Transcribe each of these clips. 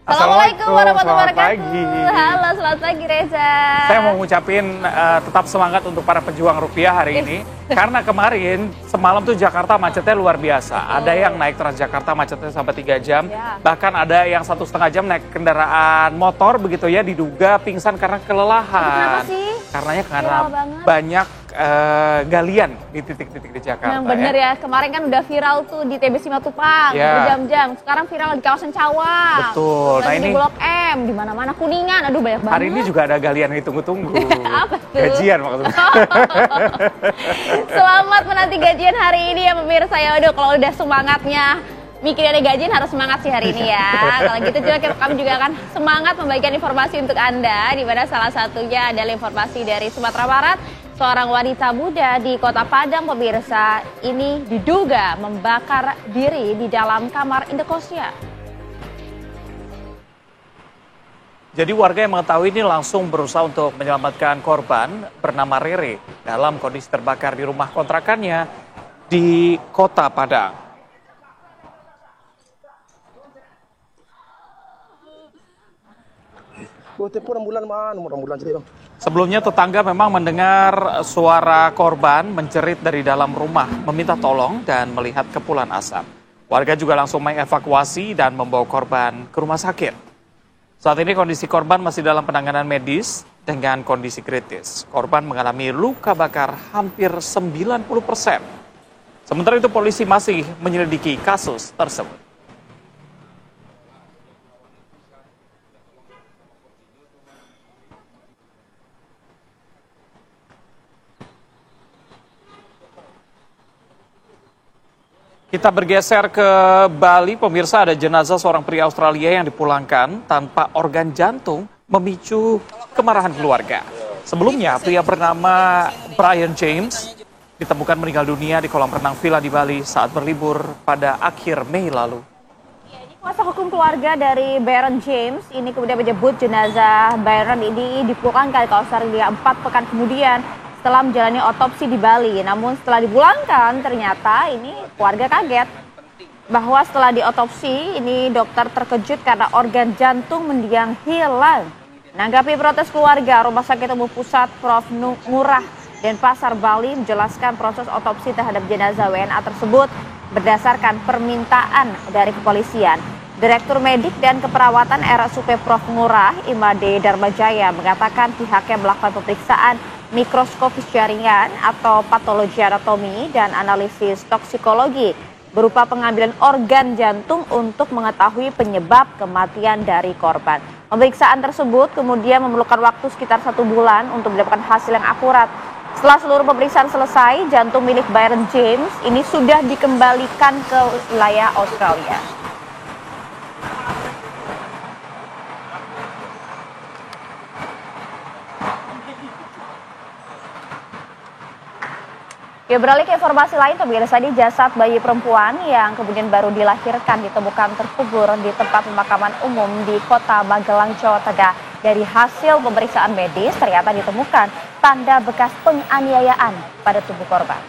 Assalamualaikum warahmatullahi selamat wabarakatuh. pagi. Halo, selamat pagi Reza. Saya mau ngucapin tetap semangat untuk para pejuang rupiah hari ini. Karena kemarin, semalam tuh Jakarta macetnya luar biasa. Ada yang naik Transjakarta macetnya sampai 3 jam. Ya. Bahkan ada yang 1,5 jam naik kendaraan motor begitu ya, diduga pingsan karena kelelahan. Kenapa sih? Karena Viral banget. banyak galian di titik-titik di Jakarta. Yang bener ya, kemarin kan udah viral tuh di TB Simatupang Ya. berjam-jam. Sekarang viral di kawasan Cawang. Betul. Lagi Nah, di ini Blok M, di mana-mana Kuningan. Aduh banyak banget. hari ini juga ada galian yang ditunggu-tunggu. Apa tuh? Gajian maksudnya. Selamat menanti gajian hari ini ya pemirsa ya. Aduh kalau udah semangatnya mikirin ada gajian harus semangat sih hari ini ya. Kalau gitu juga kami juga akan semangat membagikan informasi untuk Anda, di mana salah satunya adalah informasi dari Sumatera Barat. Seorang wanita muda di Kota Padang pemirsa ini diduga membakar diri di dalam kamar indekosnya. Jadi warga yang mengetahui ini langsung berusaha untuk menyelamatkan korban bernama Rere dalam kondisi terbakar di rumah kontrakannya di Kota Padang. Sebelumnya tetangga memang mendengar suara korban menjerit dari dalam rumah, meminta tolong dan melihat kepulan asap. Warga juga langsung mengevakuasi dan membawa korban ke rumah sakit. Saat ini kondisi korban masih dalam penanganan medis dengan kondisi kritis. Korban mengalami luka bakar hampir 90%. Sementara itu polisi masih menyelidiki kasus tersebut. Kita bergeser ke Bali, pemirsa, ada jenazah seorang pria Australia yang dipulangkan tanpa organ jantung memicu kemarahan keluarga. Sebelumnya, pria bernama Brian James ditemukan meninggal dunia di kolam renang villa di Bali saat berlibur pada akhir Mei lalu. Kuasa hukum keluarga dari Baron James ini kemudian menyebut jenazah Baron ini dipulangkan ke Australia 4 pekan kemudian setelah menjalani otopsi di Bali. Namun setelah dipulangkan ternyata ini keluarga kaget bahwa setelah diotopsi ini dokter terkejut karena organ jantung mendiang hilang. Menanggapi protes keluarga, Rumah Sakit Umum Pusat Prof. Ngurah Denpasar Bali menjelaskan proses otopsi terhadap jenazah WNA tersebut berdasarkan permintaan dari kepolisian. Direktur Medik dan Keperawatan RSUP Prof. Ngurah, Imade Darmajaya, mengatakan pihaknya melakukan pemeriksaan mikroskopis jaringan atau patologi anatomi dan analisis toksikologi berupa pengambilan organ jantung untuk mengetahui penyebab kematian dari korban. Pemeriksaan tersebut kemudian memerlukan waktu sekitar 1 bulan untuk mendapatkan hasil yang akurat. Setelah seluruh pemeriksaan selesai, jantung milik Baron James ini sudah dikembalikan ke wilayah Australia. Ya, beralih ke informasi lain, pemirsa, di jasad bayi perempuan yang kemudian baru dilahirkan ditemukan terkubur di tempat pemakaman umum di Kota Magelang, Jawa Tengah. Dari hasil pemeriksaan medis ternyata ditemukan tanda bekas penganiayaan pada tubuh korban.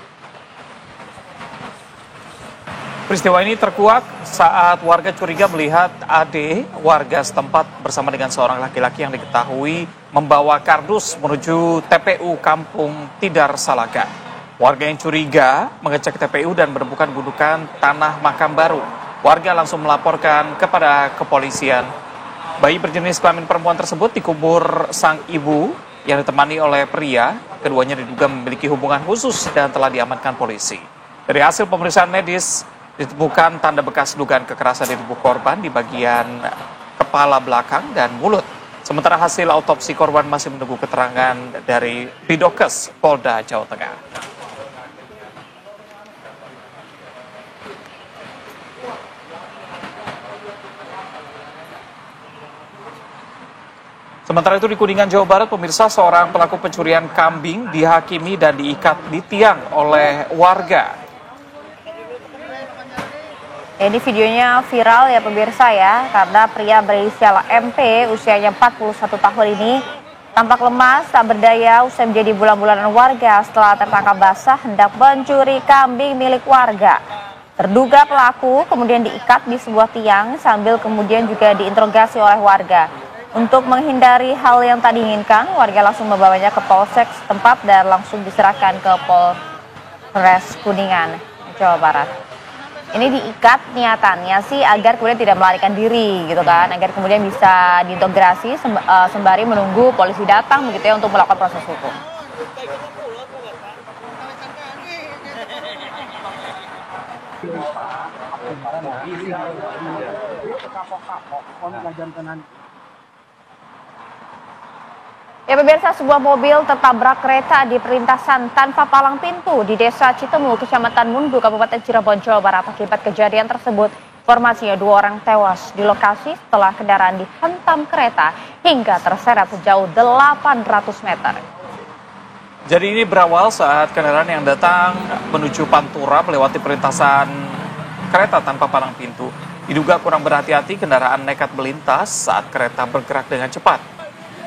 Peristiwa ini terkuak saat warga curiga melihat Ade, warga setempat bersama dengan seorang laki-laki yang diketahui membawa kardus menuju TPU Kampung Tidar Salaga. Warga yang curiga mengecek TPU dan menemukan gundukan tanah makam baru. Warga langsung melaporkan kepada kepolisian. Bayi berjenis kelamin perempuan tersebut dikubur sang ibu yang ditemani oleh pria. Keduanya diduga memiliki hubungan khusus dan telah diamankan polisi. Dari hasil pemeriksaan medis, ditemukan tanda bekas dugaan kekerasan di tubuh korban di bagian kepala belakang dan mulut. Sementara hasil autopsi korban masih menunggu keterangan dari Bidokes Polda Jawa Tengah. Sementara itu di Kuningan, Jawa Barat, pemirsa, seorang pelaku pencurian kambing dihakimi dan diikat di tiang oleh warga. Ini videonya viral ya pemirsa ya, karena pria berinisial MP usianya 41 tahun ini tampak lemas, tak berdaya usai menjadi bulan-bulanan warga setelah tertangkap basah hendak mencuri kambing milik warga. Terduga pelaku kemudian diikat di sebuah tiang sambil kemudian juga diinterogasi oleh warga. Untuk menghindari hal yang tak diinginkan, warga langsung membawanya ke Polsek setempat dan langsung diserahkan ke Polres Kuningan, Jawa Barat. Ini diikat niatannya sih agar kemudian tidak melarikan diri gitu kan, agar kemudian bisa diintegrasi sembari menunggu polisi datang begitu ya untuk melakukan proses hukum. Ya pemirsa, sebuah mobil tertabrak kereta di perlintasan tanpa palang pintu di Desa Citemu, Kecamatan Mundu, Kabupaten Cirebon, Jawa Barat. Akibat kejadian tersebut, informasinya 2 orang tewas di lokasi setelah kendaraan dihantam kereta hingga terseret sejauh 800 meter. Jadi ini berawal saat kendaraan yang datang menuju Pantura melewati perlintasan kereta tanpa palang pintu. Diduga kurang berhati-hati, kendaraan nekat melintas saat kereta bergerak dengan cepat,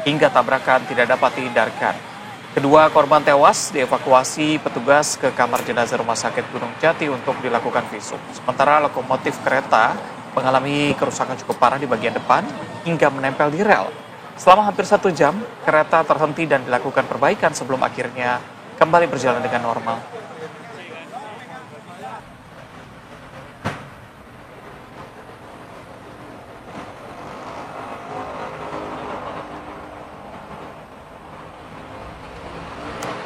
hingga tabrakan tidak dapat dihindarkan. Kedua korban tewas dievakuasi petugas ke kamar jenazah Rumah Sakit Gunung Jati untuk dilakukan visum. Sementara lokomotif kereta mengalami kerusakan cukup parah di bagian depan hingga menempel di rel. Selama hampir 1 jam, kereta terhenti dan dilakukan perbaikan sebelum akhirnya kembali berjalan dengan normal.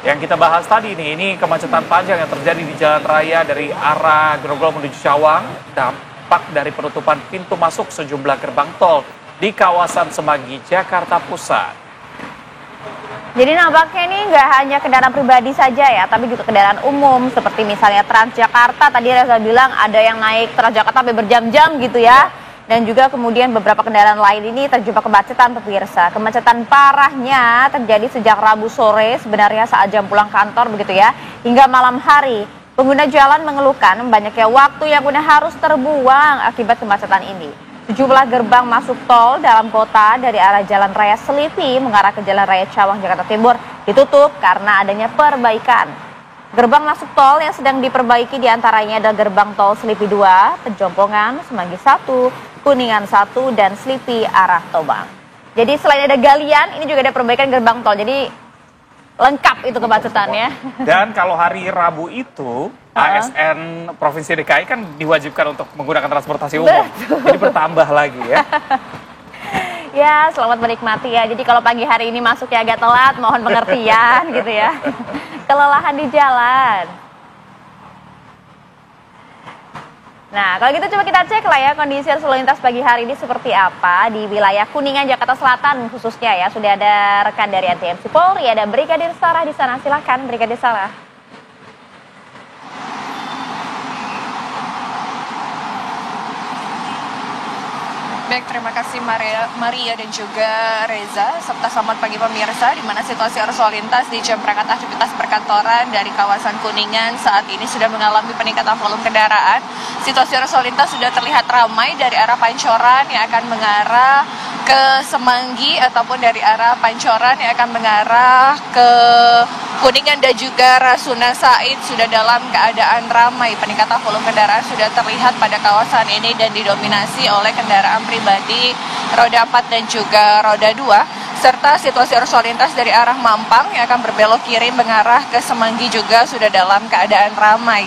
Yang kita bahas tadi nih, ini kemacetan panjang yang terjadi di jalan raya dari arah Grogol menuju Cawang, dampak dari penutupan pintu masuk sejumlah gerbang tol di kawasan Semanggi, Jakarta Pusat. Jadi nampaknya ini nggak hanya kendaraan pribadi saja ya, tapi juga kendaraan umum seperti misalnya Transjakarta. Tadi Reza bilang ada yang naik Transjakarta sampai berjam-jam gitu ya. Dan juga kemudian beberapa kendaraan lain ini terjebak kemacetan pemirsa. Kemacetan parahnya terjadi sejak Rabu sore sebenarnya saat jam pulang kantor begitu ya, hingga malam hari. Pengguna jalan mengeluhkan banyaknya waktu yang kemudian harus terbuang akibat kemacetan ini. Sejumlah gerbang masuk tol dalam kota dari arah Jalan Raya Selipi mengarah ke Jalan Raya Cawang, Jakarta Timur ditutup karena adanya perbaikan. Gerbang masuk tol yang sedang diperbaiki diantaranya adalah gerbang tol Selipi 2, Pejompongan, Semanggi 1, Kuningan 1, dan Selipi arah Tobang. Jadi selain ada galian, ini juga ada perbaikan gerbang tol. Jadi lengkap itu kemacetannya. Dan kalau hari Rabu itu, ASN Provinsi DKI kan diwajibkan untuk menggunakan transportasi umum. Betul. Jadi bertambah lagi ya. Ya, selamat menikmati ya. Jadi kalau pagi hari ini masuknya agak telat, mohon pengertian gitu ya. Kelelahan di jalan. Nah, kalau gitu coba kita cek lah ya kondisi arus lalu lintas pagi hari ini seperti apa di wilayah Kuningan, Jakarta Selatan khususnya ya. Sudah ada rekan dari ATMC Polri, ada Brigadir Sarah di sana. Silakan Brigadir Sarah. Baik, terima kasih Maria dan juga Reza, serta selamat pagi pemirsa, di mana situasi arus lalu lintas di jam berangkat aktivitas perkantoran dari kawasan Kuningan saat ini sudah mengalami peningkatan volume kendaraan. Situasi arus lalu lintas sudah terlihat ramai dari arah Pancoran yang akan mengarah ke Semanggi ataupun dari arah Pancoran yang akan mengarah ke Kuningan dan juga Rasuna Said sudah dalam keadaan ramai. Peningkatan volume kendaraan sudah terlihat pada kawasan ini dan didominasi oleh kendaraan pribadi roda 4 dan juga roda 2, serta situasi arus lalu lintas dari arah Mampang yang akan berbelok kiri mengarah ke Semanggi juga sudah dalam keadaan ramai.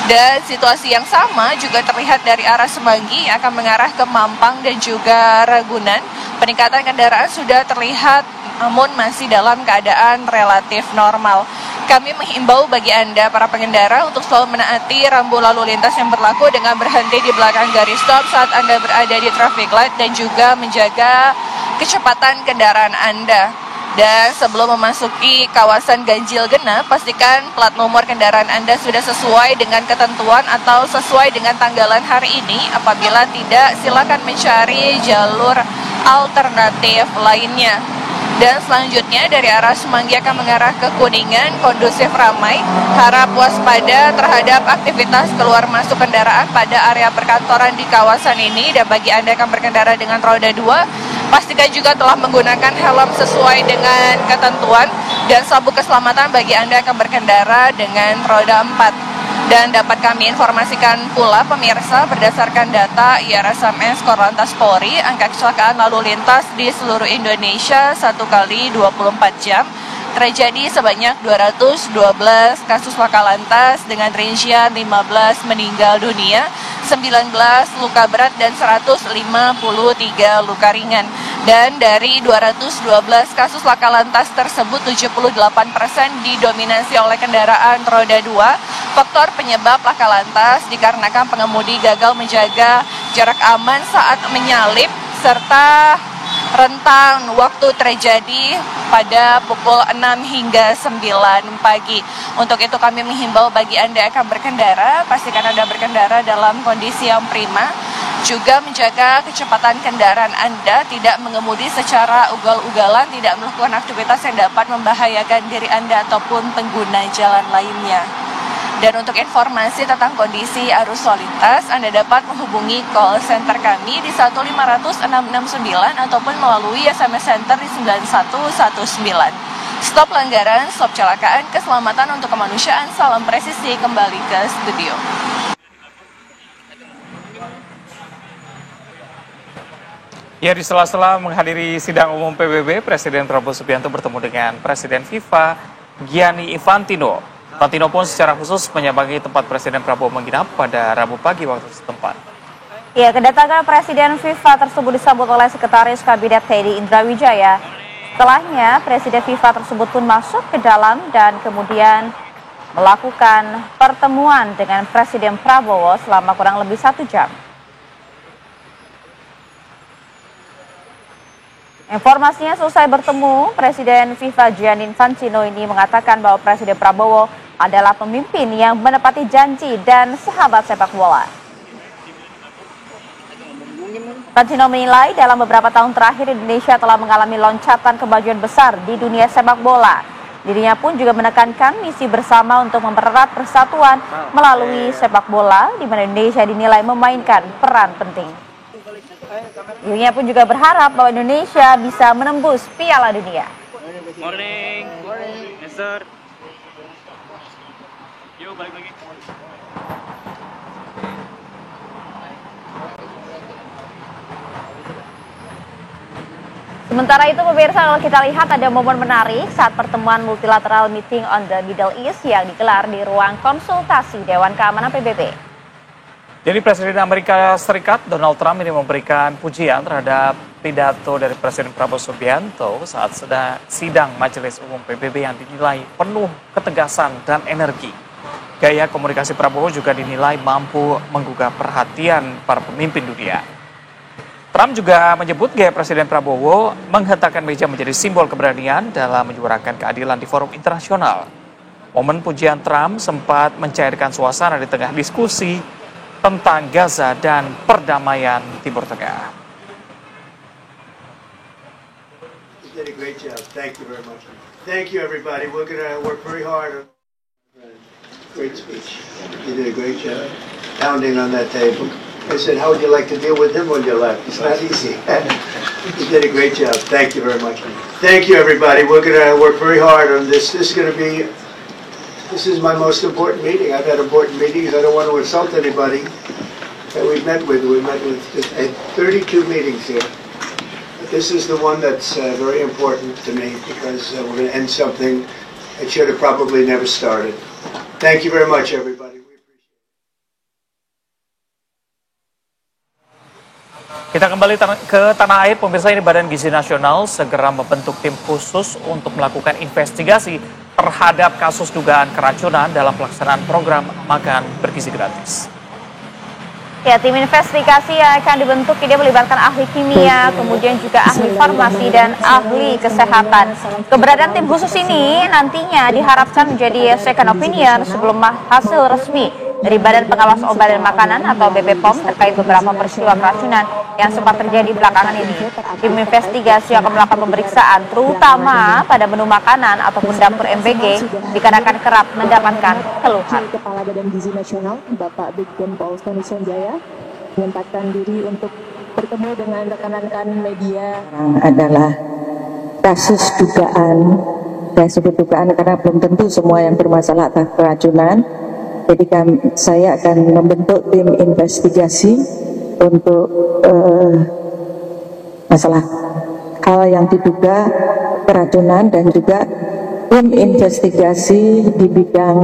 Dan situasi yang sama juga terlihat dari arah Semanggi yang akan mengarah ke Mampang dan juga Ragunan. Peningkatan kendaraan sudah terlihat namun masih dalam keadaan relatif normal. Kami menghimbau bagi Anda para pengendara untuk selalu menaati rambu lalu lintas yang berlaku dengan berhenti di belakang garis stop saat Anda berada di traffic light dan juga menjaga kecepatan kendaraan Anda. Dan sebelum memasuki kawasan ganjil genap, pastikan plat nomor kendaraan Anda sudah sesuai dengan ketentuan atau sesuai dengan tanggalan hari ini. Apabila tidak, silakan mencari jalur alternatif lainnya. Dan selanjutnya dari arah Semanggi akan mengarah ke Kuningan, kondusif ramai. Harap waspada terhadap aktivitas keluar masuk kendaraan pada area perkantoran di kawasan ini. Dan bagi Anda yang akan berkendara dengan roda 2, pastikan juga telah menggunakan helm sesuai dengan ketentuan dan sabuk keselamatan bagi Anda yang akan berkendara dengan roda 4. Dan dapat kami informasikan pula pemirsa, berdasarkan data IRSMS Korlantas Polri, angka kecelakaan lalu lintas di seluruh Indonesia 1 kali 24 jam terjadi sebanyak 212 kasus laka lantas dengan rincian 15 meninggal dunia, 19 luka berat dan 153 luka ringan. Dan dari 212 kasus laka lantas tersebut 78% didominasi oleh kendaraan roda 2. Faktor penyebab laka lantas dikarenakan pengemudi gagal menjaga jarak aman saat menyalip serta rentang waktu terjadi pada pukul 6 hingga 9 pagi. Untuk itu kami menghimbau bagi Anda yang akan berkendara, pastikan Anda berkendara dalam kondisi yang prima. Juga menjaga kecepatan kendaraan Anda, tidak mengemudi secara ugal-ugalan, tidak melakukan aktivitas yang dapat membahayakan diri Anda ataupun pengguna jalan lainnya. Dan untuk informasi tentang kondisi arus lalu lintas, Anda dapat menghubungi call center kami di 1500669 ataupun melalui SMS Center di 9119. Stop pelanggaran, stop kecelakaan, keselamatan untuk kemanusiaan, salam presisi, kembali ke studio. Ya, di sela-sela menghadiri sidang umum PBB, Presiden Prabowo Subianto bertemu dengan Presiden FIFA Gianni Infantino. Infantino pun secara khusus menyambangi tempat Presiden Prabowo menginap pada Rabu pagi waktu setempat. Ya, kedatangan Presiden FIFA tersebut disambut oleh Sekretaris Kabinet Teddy Indrawijaya. Setelahnya, Presiden FIFA tersebut pun masuk ke dalam dan kemudian melakukan pertemuan dengan Presiden Prabowo selama kurang lebih 1 jam. Informasinya selesai bertemu, Presiden FIFA Gianni Infantino ini mengatakan bahwa Presiden Prabowo adalah pemimpin yang menepati janji dan sahabat sepak bola. Infantino menilai dalam beberapa tahun terakhir Indonesia telah mengalami loncatan kemajuan besar di dunia sepak bola. Dirinya pun juga menekankan misi bersama untuk mempererat persatuan melalui sepak bola, di mana Indonesia dinilai memainkan peran penting. Dirinya pun juga berharap bahwa Indonesia bisa menembus Piala Dunia. Morning. Yes, sir. Yuk, balik lagi. Sementara itu pemirsa, kalau kita lihat ada momen menarik saat pertemuan multilateral meeting on the Middle East yang digelar di ruang konsultasi Dewan Keamanan PBB. Jadi Presiden Amerika Serikat Donald Trump ini memberikan pujian terhadap pidato dari Presiden Prabowo Subianto saat sidang Majelis Umum PBB yang dinilai penuh ketegasan dan energi. Gaya komunikasi Prabowo juga dinilai mampu menggugah perhatian para pemimpin dunia. Trump juga menyebut gaya Presiden Prabowo menghentakkan meja menjadi simbol keberanian dalam menyuarakan keadilan di forum internasional. Momen pujian Trump sempat mencairkan suasana di tengah diskusi tentang Gaza dan perdamaian Timur Tengah. You did a great job. Thank you very much. Thank you, everybody. We're going to work very hard. Great speech. You did a great job. Pounding on that table. I said, how would you like to deal with him when you left? It's not easy. You did a great job. Thank you very much. Thank you, everybody. We're going to work very hard on this. This is my most important meeting. I've had important meetings. I don't want to insult anybody that we've met with. We met with 32 meetings here. But this is the one that's very important to me because we're going to end something that should have probably never started. Thank you very much, everybody. Kita kembali ke tanah air, pemirsa. Ini Badan Gizi Nasional segera membentuk tim khusus untuk melakukan investigasi terhadap kasus dugaan keracunan dalam pelaksanaan program makan bergizi gratis. Ya, tim investigasi yang akan dibentuk ini melibatkan ahli kimia, kemudian juga ahli farmasi dan ahli kesehatan. Keberadaan tim khusus ini nantinya diharapkan menjadi second opinion sebelum hasil resmi dari Badan Pengawas Obat dan Makanan atau BPOM terkait beberapa peristiwa keracunan yang sempat terjadi belakangan ini. Tim investigasi akan melakukan pemeriksaan terutama pada menu makanan ataupun dapur MBG dikarenakan kerap mendapatkan keluhan. Kepala Badan Gizi Nasional Bapak Brigjen Paul Tony Sanjaya menyempatkan diri untuk bertemu dengan rekan-rekan media. Adalah kasus dugaan, saya sebut dugaan karena belum tentu semua yang bermasalah atas keracunan. Jadi saya akan membentuk tim investigasi untuk masalah hal yang diduga keracunan dan juga tim investigasi di bidang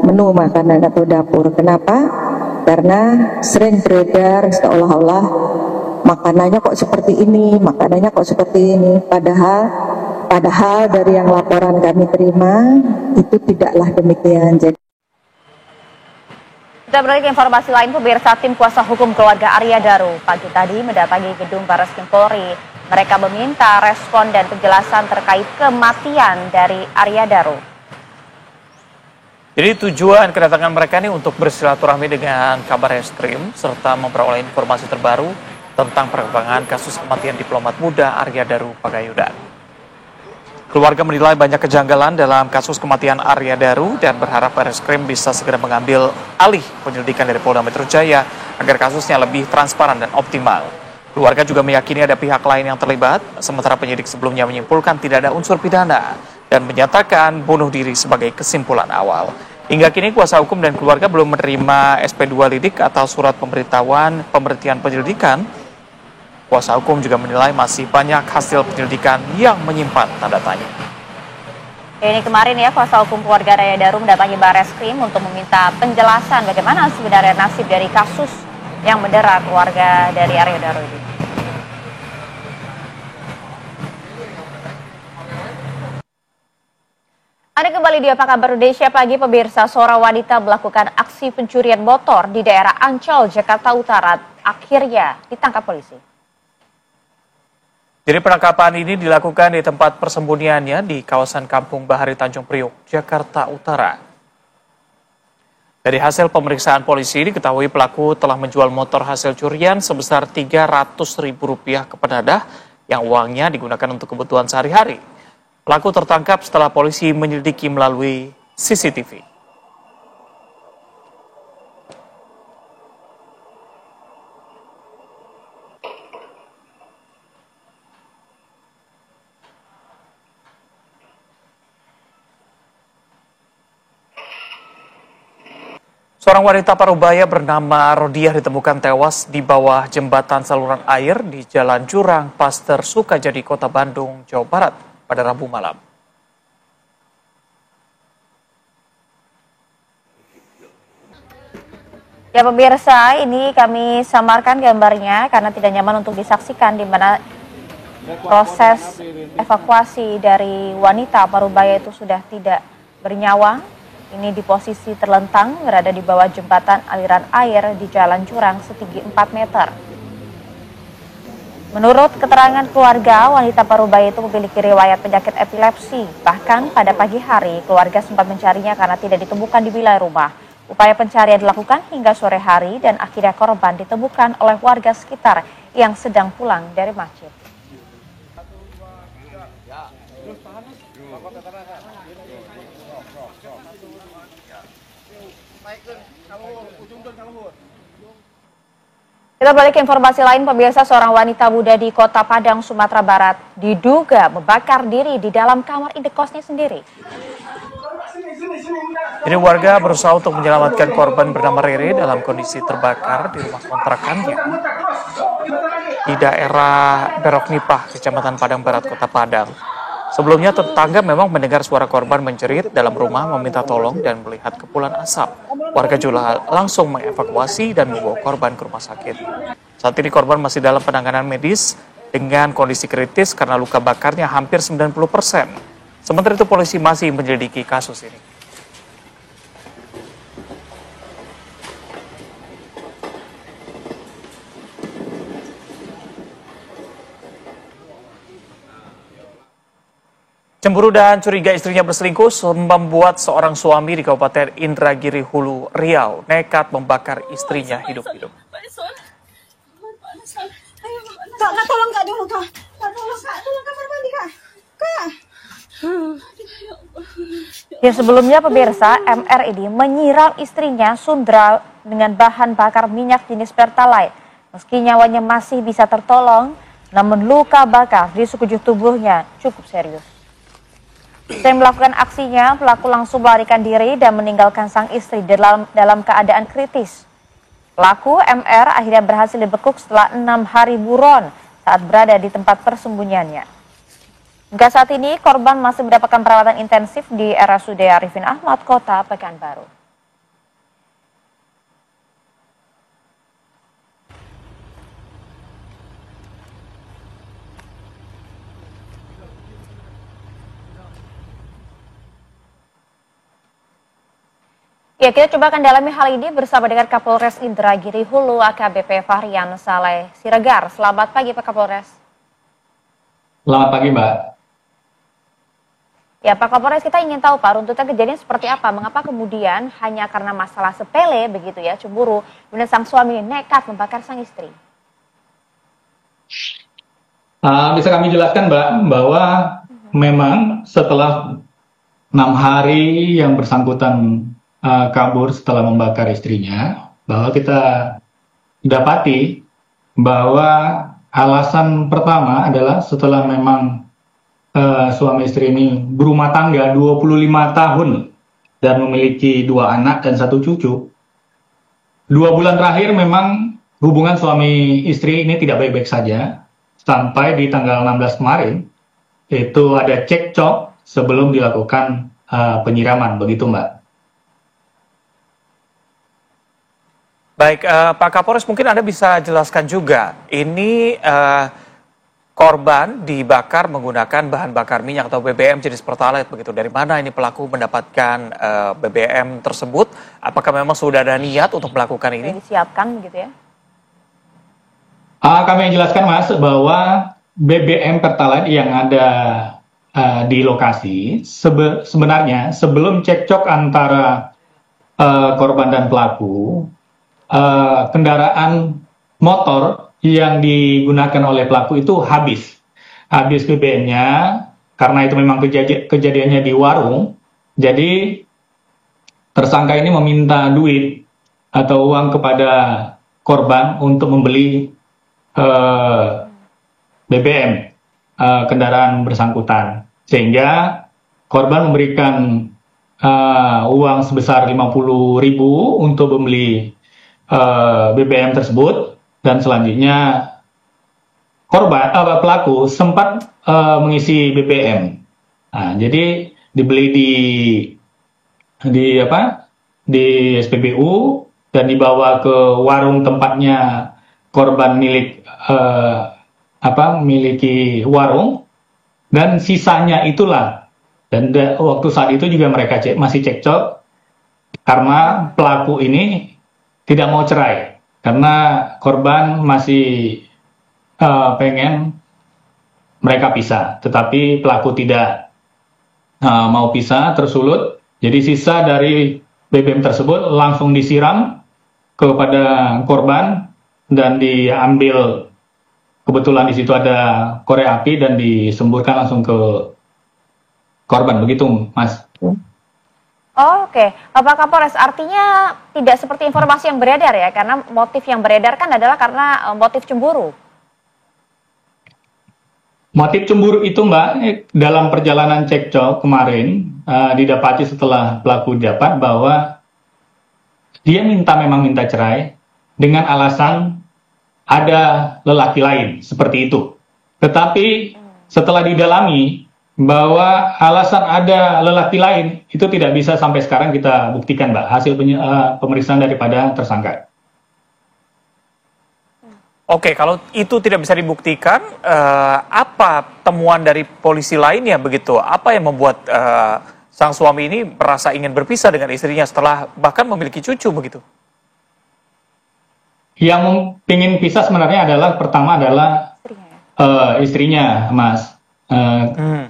menu makanan atau dapur. Kenapa? Karena sering beredar seolah-olah makanannya kok seperti ini, makanannya kok seperti ini. Padahal dari yang laporan kami terima itu tidaklah demikian. Jadi kita beralih ke informasi lain, pemirsa. Tim kuasa hukum keluarga Arya Daru pagi tadi mendatangi gedung Barreskrim Polri. Mereka meminta respon dan penjelasan terkait kematian dari Arya Daru. Jadi tujuan kedatangan mereka ini untuk bersilaturahmi dengan Kabarreskrim serta memperoleh informasi terbaru tentang perkembangan kasus kematian diplomat muda Arya Daru Pagayudan. Keluarga menilai banyak kejanggalan dalam kasus kematian Arya Daru dan berharap Barreskrim bisa segera mengambil alih penyelidikan dari Polda Metro Jaya agar kasusnya lebih transparan dan optimal. Keluarga juga meyakini ada pihak lain yang terlibat, sementara penyidik sebelumnya menyimpulkan tidak ada unsur pidana dan menyatakan bunuh diri sebagai kesimpulan awal. Hingga kini kuasa hukum dan keluarga belum menerima SP2 lidik atau surat pemberitahuan pemberhentian penyelidikan. Kuasa hukum juga menilai masih banyak hasil penyelidikan yang menyimpan tanda tanya. Ini kemarin ya, kuasa hukum keluarga Arya Daru mendatangi Barreskrim untuk meminta penjelasan bagaimana sebenarnya nasib dari kasus yang mendera keluarga dari Arya Daru ini. Anda kembali di Apa Kabar Indonesia Pagi, pemirsa. Seorang wanita melakukan aksi pencurian motor di daerah Ancol, Jakarta Utara, akhirnya ditangkap polisi. Jadi penangkapan ini dilakukan di tempat persembunyiannya di kawasan Kampung Bahari Tanjung Priok, Jakarta Utara. Dari hasil pemeriksaan polisi diketahui pelaku telah menjual motor hasil curian sebesar Rp300.000 ke penadah yang uangnya digunakan untuk kebutuhan sehari-hari. Pelaku tertangkap setelah polisi menyelidiki melalui CCTV. Seorang wanita parubaya bernama Rodiah ditemukan tewas di bawah jembatan saluran air di Jalan Jurang, Paster, Sukajadi, Kota Bandung, Jawa Barat pada Rabu malam. Ya pemirsa, ini kami samarkan gambarnya karena tidak nyaman untuk disaksikan, di mana proses evakuasi dari wanita parubaya itu sudah tidak bernyawa. Ini di posisi terlentang, berada di bawah jembatan aliran air di Jalan Jurang setinggi 4 meter. Menurut keterangan keluarga, wanita parubaya itu memiliki riwayat penyakit epilepsi. Bahkan pada pagi hari, keluarga sempat mencarinya karena tidak ditemukan di wilayah rumah. Upaya pencarian dilakukan hingga sore hari dan akhirnya korban ditemukan oleh warga sekitar yang sedang pulang dari masjid. Kita balik ke informasi lain, pemirsa. Seorang wanita muda di Kota Padang, Sumatera Barat diduga membakar diri di dalam kamar indekosnya sendiri. Jadi warga berusaha untuk menyelamatkan korban bernama Rere dalam kondisi terbakar di rumah kontrakannya di daerah Berok Nipah, Kecamatan Padang Barat, Kota Padang. Sebelumnya tetangga memang mendengar suara korban menjerit dalam rumah meminta tolong dan melihat kepulan asap. Warga juga langsung mengevakuasi dan membawa korban ke rumah sakit. Saat ini korban masih dalam penanganan medis dengan kondisi kritis karena luka bakarnya hampir 90%. Sementara itu polisi masih menyelidiki kasus ini. Cemburu dan curiga istrinya berselingkuh membuat seorang suami di Kabupaten Indragiri Hulu, Riau nekat membakar istrinya hidup-hidup. Kak, tolong Kak dulu Kak. Tolong kamar mandi Kak. Kak. Ya, sebelumnya pemirsa, MR ini menyiram istrinya Sundra dengan bahan bakar minyak jenis Pertalite. Meski nyawanya masih bisa tertolong, namun luka bakar di sekujur tubuhnya cukup serius. Setelah melakukan aksinya, pelaku langsung melarikan diri dan meninggalkan sang istri dalam keadaan kritis. Pelaku MR akhirnya berhasil dibekuk setelah 6 hari buron saat berada di tempat persembunyiannya. Hingga saat ini, korban masih mendapatkan perawatan intensif di RSUD Arifin Ahmad, Kota Pekanbaru. Ya, kita coba akan dalami hal ini bersama dengan Kapolres Indragiri Hulu AKBP Fahrian Saleh Siregar. Selamat pagi Pak Kapolres. Selamat pagi Mbak. Ya Pak Kapolres, kita ingin tahu Pak, runtutan kejadian seperti apa? Mengapa kemudian hanya karena masalah sepele begitu ya, cemburu, kemudian sang suami nekat membakar sang istri? Bisa kami jelaskan Mbak, bahwa memang setelah 6 hari yang bersangkutan kabur setelah membakar istrinya, bahwa kita dapati bahwa alasan pertama adalah setelah memang suami istri ini berumah tangga 25 tahun dan memiliki 2 anak dan 1 cucu. 2 bulan terakhir memang hubungan suami istri ini tidak baik-baik saja, sampai di tanggal 16 kemarin itu ada cekcok sebelum dilakukan penyiraman, begitu Mbak. Baik, Pak Kapolres, mungkin Anda bisa jelaskan juga, ini korban dibakar menggunakan bahan bakar minyak atau BBM jenis Pertalite begitu. Dari mana ini pelaku mendapatkan BBM tersebut? Apakah memang sudah ada niat untuk melakukan ini? Disiapkan begitu ya? Kami jelaskan Mas, bahwa BBM Pertalite yang ada di lokasi sebenarnya sebelum cekcok antara korban dan pelaku, kendaraan motor yang digunakan oleh pelaku itu habis BBM-nya, karena itu memang kejadiannya di warung. Jadi tersangka ini meminta duit atau uang kepada korban untuk membeli BBM kendaraan bersangkutan, sehingga korban memberikan uang sebesar 50.000 untuk membeli BBM tersebut, dan selanjutnya pelaku sempat mengisi BBM. Jadi dibeli di SPBU dan dibawa ke warung tempatnya korban miliki warung, dan sisanya itulah. Dan waktu saat itu juga mereka masih cekcok karena pelaku ini tidak mau cerai, karena korban masih pengen mereka pisah, tetapi pelaku tidak mau pisah, tersulut. Jadi sisa dari BBM tersebut langsung disiram kepada korban dan diambil. Kebetulan di situ ada korek api dan disemburkan langsung ke korban, begitu Mas. Oh, oke. Pak Kapolres, artinya tidak seperti informasi yang beredar ya, karena motif yang beredar kan adalah karena motif cemburu. Motif cemburu itu Mbak, dalam perjalanan cekcok kemarin didapati setelah pelaku dapat bahwa dia memang minta cerai dengan alasan ada lelaki lain, seperti itu. Tetapi setelah didalami bahwa alasan ada lelaki lain itu tidak bisa sampai sekarang kita buktikan Mbak, hasil pemeriksaan daripada tersangka. Oke, kalau itu tidak bisa dibuktikan, apa temuan dari polisi lainnya begitu? Apa yang membuat sang suami ini merasa ingin berpisah dengan istrinya setelah bahkan memiliki cucu begitu? Yang ingin pisah sebenarnya adalah pertama adalah istrinya, Mas.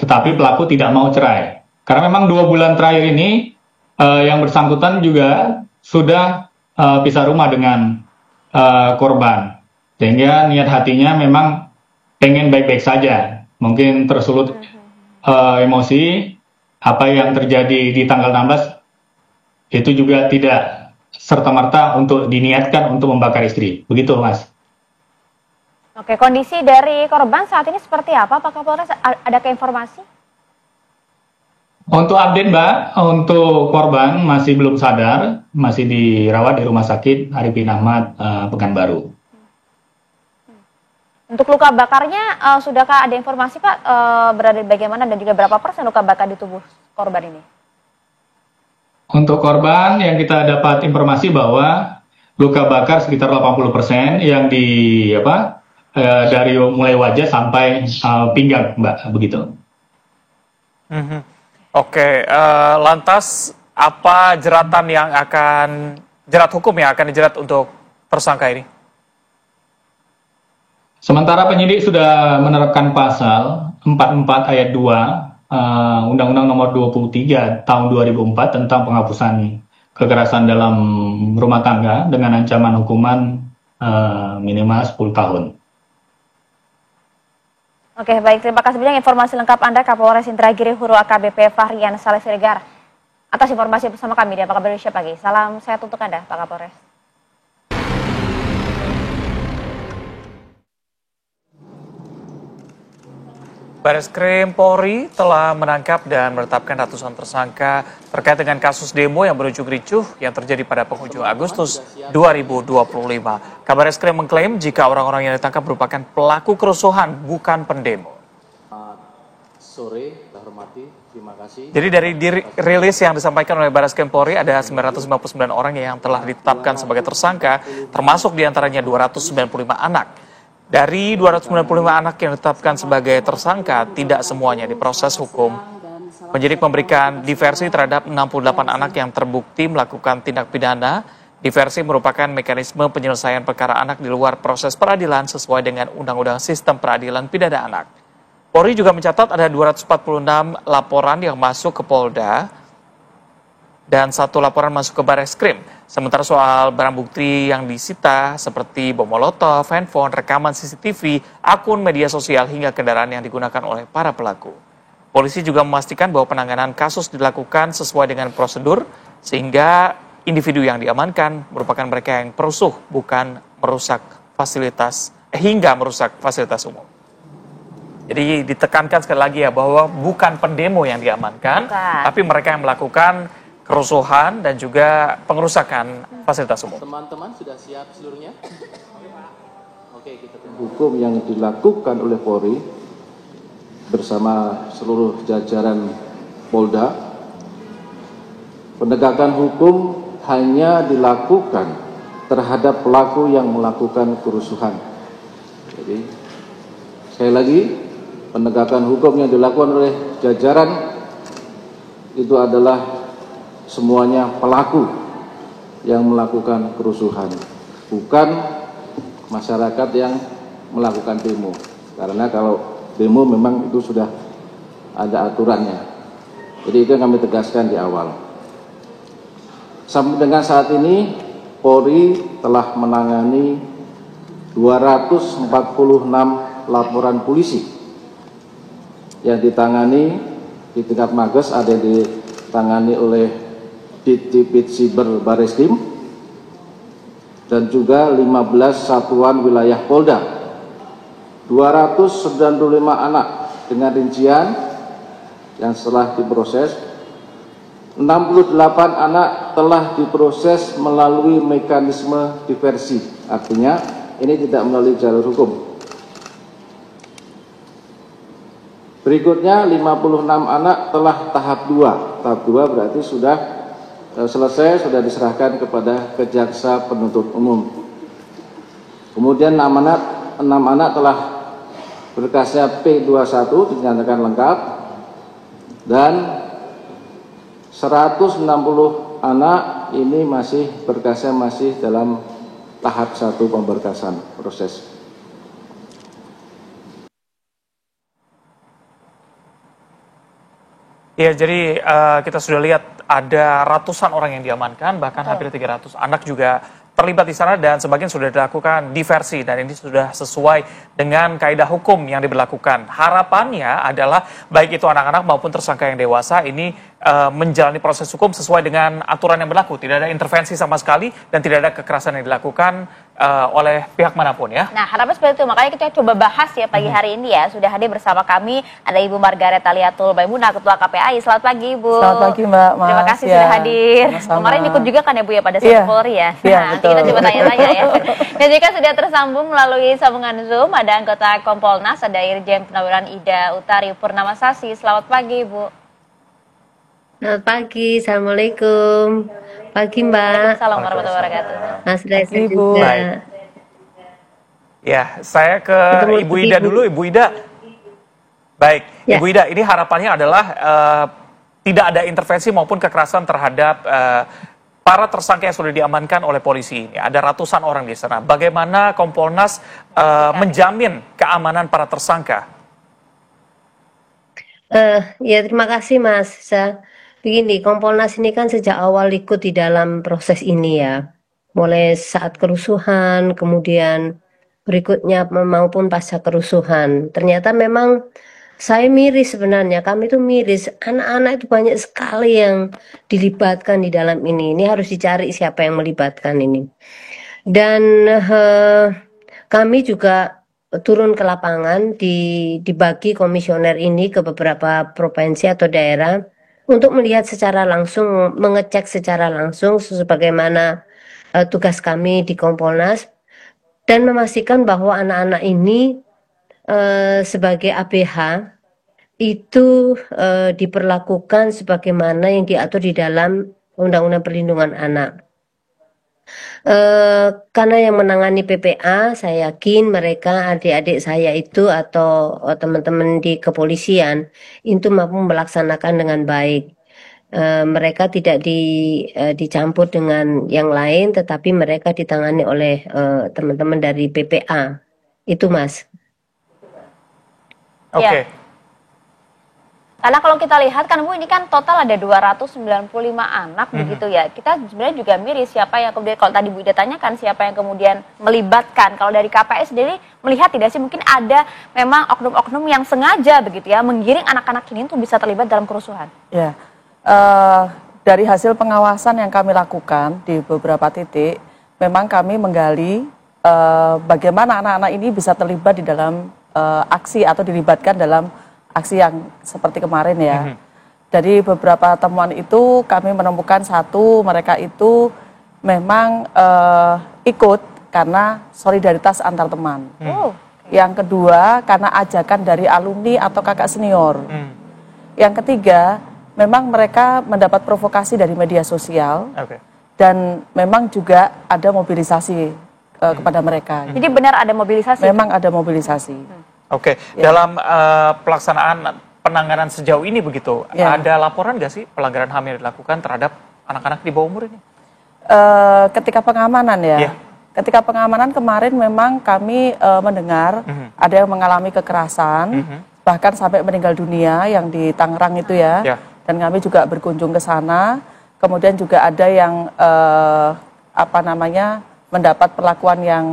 Tetapi pelaku tidak mau cerai. Karena memang 2 bulan terakhir ini yang bersangkutan juga sudah pisah rumah dengan korban. Sehingga niat hatinya memang pengen baik-baik saja. Mungkin tersulut emosi, apa yang terjadi di tanggal 16 itu juga tidak serta-merta untuk diniatkan untuk membakar istri. Begitu Mas. Oke, kondisi dari korban saat ini seperti apa Pak Kapolres? Adakah informasi? Untuk update Mbak, untuk korban masih belum sadar, masih dirawat di Rumah Sakit Arifin Ahmad Pekanbaru. Untuk luka bakarnya, sudahkah ada informasi Pak berada di bagaimana dan juga berapa persen luka bakar di tubuh korban ini? Untuk korban yang kita dapat informasi bahwa luka bakar sekitar 80% yang dari mulai wajah sampai pinggang, Mbak, begitu. Oke, lantas apa jerat hukum yang akan dijerat untuk tersangka ini? Sementara penyidik sudah menerapkan pasal 44 ayat 2 Undang-Undang Nomor 23 Tahun 2004 tentang penghapusan kekerasan dalam rumah tangga dengan ancaman hukuman minimal 10 tahun. Oke, baik. Terima kasih banyak informasi lengkap Anda, Kapolres Indragiri Huru AKBP Fahrian Saleh Siregar. Atas informasi bersama kami di Apa Kabar Indonesia Pagi. Salam sehat untuk Anda, Pak Kapolres. Bareskrim Polri telah menangkap dan menetapkan ratusan tersangka terkait dengan kasus demo yang berujung ricuh yang terjadi pada penghujung Agustus 2025. Kabar Eskrim mengklaim jika orang-orang yang ditangkap merupakan pelaku kerusuhan, bukan pendemo. Sore, hormati, terima kasih. Jadi dari rilis yang disampaikan oleh Bareskrim Polri ada 959 orang yang telah ditetapkan sebagai tersangka, termasuk diantaranya 295 anak. Dari 295 anak yang ditetapkan sebagai tersangka, tidak semuanya diproses hukum. Penyidik memberikan diversi terhadap 68 anak yang terbukti melakukan tindak pidana. Diversi merupakan mekanisme penyelesaian perkara anak di luar proses peradilan sesuai dengan Undang-Undang Sistem Peradilan Pidana Anak. Polri juga mencatat ada 246 laporan yang masuk ke Polda dan 1 laporan masuk ke Bareskrim. Sementara soal barang bukti yang disita seperti bom molotov, handphone, rekaman CCTV, akun media sosial hingga kendaraan yang digunakan oleh para pelaku. Polisi juga memastikan bahwa penanganan kasus dilakukan sesuai dengan prosedur sehingga individu yang diamankan merupakan mereka yang perusuh, bukan merusak fasilitas hingga merusak fasilitas umum. Jadi ditekankan sekali lagi ya bahwa bukan pendemo yang diamankan, tapi mereka yang melakukan kerusuhan dan juga pengerusakan fasilitas umum. Teman-teman sudah siap seluruhnya? Oke, kita hukum yang dilakukan oleh Polri bersama seluruh jajaran Polda, penegakan hukum hanya dilakukan terhadap pelaku yang melakukan kerusuhan. Jadi, sekali lagi, penegakan hukum yang dilakukan oleh jajaran itu adalah semuanya pelaku yang melakukan kerusuhan, bukan masyarakat yang melakukan demo. Karena kalau demo memang itu sudah ada aturannya. Jadi itu yang kami tegaskan di awal. Sampai dengan saat ini, Polri telah menangani 246 laporan polisi yang ditangani di tingkat Mabes, ada ditangani oleh Ditipit Siber Bareskrim dan juga 15 satuan wilayah Polda, 295 anak dengan rincian yang setelah diproses, 68 anak telah diproses melalui mekanisme diversi, artinya ini tidak melalui jalur hukum. Berikutnya 56 anak telah tahap 2. Tahap 2 berarti sudah selesai, sudah diserahkan kepada Kejaksa Penuntut Umum. Kemudian 6 anak telah berkasnya P21 dinyatakan lengkap, dan 160 anak ini masih berkasnya masih dalam tahap 1 pemberkasan proses. Ya, jadi kita sudah lihat ada ratusan orang yang diamankan, bahkan hampir 300 anak juga terlibat di sana dan sebagian sudah dilakukan diversi dan ini sudah sesuai dengan kaidah hukum yang diberlakukan. Harapannya adalah baik itu anak-anak maupun tersangka yang dewasa ini menjalani proses hukum sesuai dengan aturan yang berlaku. Tidak ada intervensi sama sekali dan tidak ada kekerasan yang dilakukan oleh pihak manapun ya. Nah, harapan seperti itu. Makanya kita coba bahas ya pagi hari ini ya. Sudah hadir bersama kami ada Ibu Margaret Taliatul Maimunah, Ketua KPAI. Selamat pagi, Ibu. Selamat pagi, Mbak. Mas. Terima kasih ya, sudah hadir. sama-sama. Kemarin ikut juga kan ya, Bu ya, pada saat Polri ya. Iya, Nah, nanti kita coba tanya-tanya ya. Dan juga sudah tersambung melalui sambungan Zoom ada anggota Kompolnas, ada Irjen Purnawiran Ida Utari Purnamasasi. Selamat pagi, Bu. Selamat pagi, Assalamualaikum. Pagi, Mbak. Assalamualaikum warahmatullahi wabarakatuh. Mas Reza Ibu. juga. Baik. Ya, saya ke Ibu Ida dulu, Ibu Ida. Baik, Ya. Ibu Ida, ini harapannya adalah tidak ada intervensi maupun kekerasan terhadap para tersangka yang sudah diamankan oleh polisi ini. Ada ratusan orang di sana. Bagaimana Kompolnas menjamin keamanan para tersangka? Ya, terima kasih, Mas. Begini, Kompolnas ini kan sejak awal ikut di dalam proses ini ya. Mulai saat kerusuhan, kemudian berikutnya maupun pasca kerusuhan. Ternyata memang saya miris sebenarnya, kami itu miris. Anak-anak itu banyak sekali yang dilibatkan di dalam ini. Ini harus dicari siapa yang melibatkan ini. Dan kami juga turun ke lapangan, dibagi komisioner ini ke beberapa provinsi atau daerah untuk melihat secara langsung, mengecek secara langsung sebagaimana tugas kami di Kompolnas dan memastikan bahwa anak-anak ini sebagai ABH itu diperlakukan sebagaimana yang diatur di dalam Undang-Undang Perlindungan Anak. Karena yang menangani PPA, saya yakin mereka adik-adik saya itu atau teman-teman di kepolisian itu mampu melaksanakan dengan baik. Mereka tidak dicampur dengan yang lain, tetapi mereka ditangani oleh teman-teman dari PPA. Itu, Mas. Oke. Ya. Karena kalau kita lihat kan Bu, ini kan total ada 295 anak begitu ya. Kita sebenarnya juga miris siapa yang kemudian, kalau tadi Bu Ida tanyakan siapa yang kemudian melibatkan. Kalau dari KPAI sendiri melihat tidak sih mungkin ada memang oknum-oknum yang sengaja begitu ya menggiring anak-anak ini untuk bisa terlibat dalam kerusuhan. Ya, dari hasil pengawasan yang kami lakukan di beberapa titik, memang kami menggali bagaimana anak-anak ini bisa terlibat di dalam aksi atau dilibatkan dalam aksi yang seperti kemarin ya. Dari beberapa temuan itu kami menemukan satu, mereka itu memang ikut karena solidaritas antar teman. Yang kedua karena ajakan dari alumni atau kakak senior. Yang ketiga memang mereka mendapat provokasi dari media sosial. Dan memang juga ada mobilisasi kepada mereka. Jadi benar ada mobilisasi? Memang ada mobilisasi. Oke, dalam pelaksanaan penanganan sejauh ini begitu, ada laporan nggak sih pelanggaran HAM yang dilakukan terhadap anak-anak di bawah umur ini? Ketika pengamanan ya, ketika pengamanan kemarin memang kami mendengar ada yang mengalami kekerasan, bahkan sampai meninggal dunia yang di Tangerang itu ya, dan kami juga berkunjung ke sana, kemudian juga ada yang mendapat perlakuan yang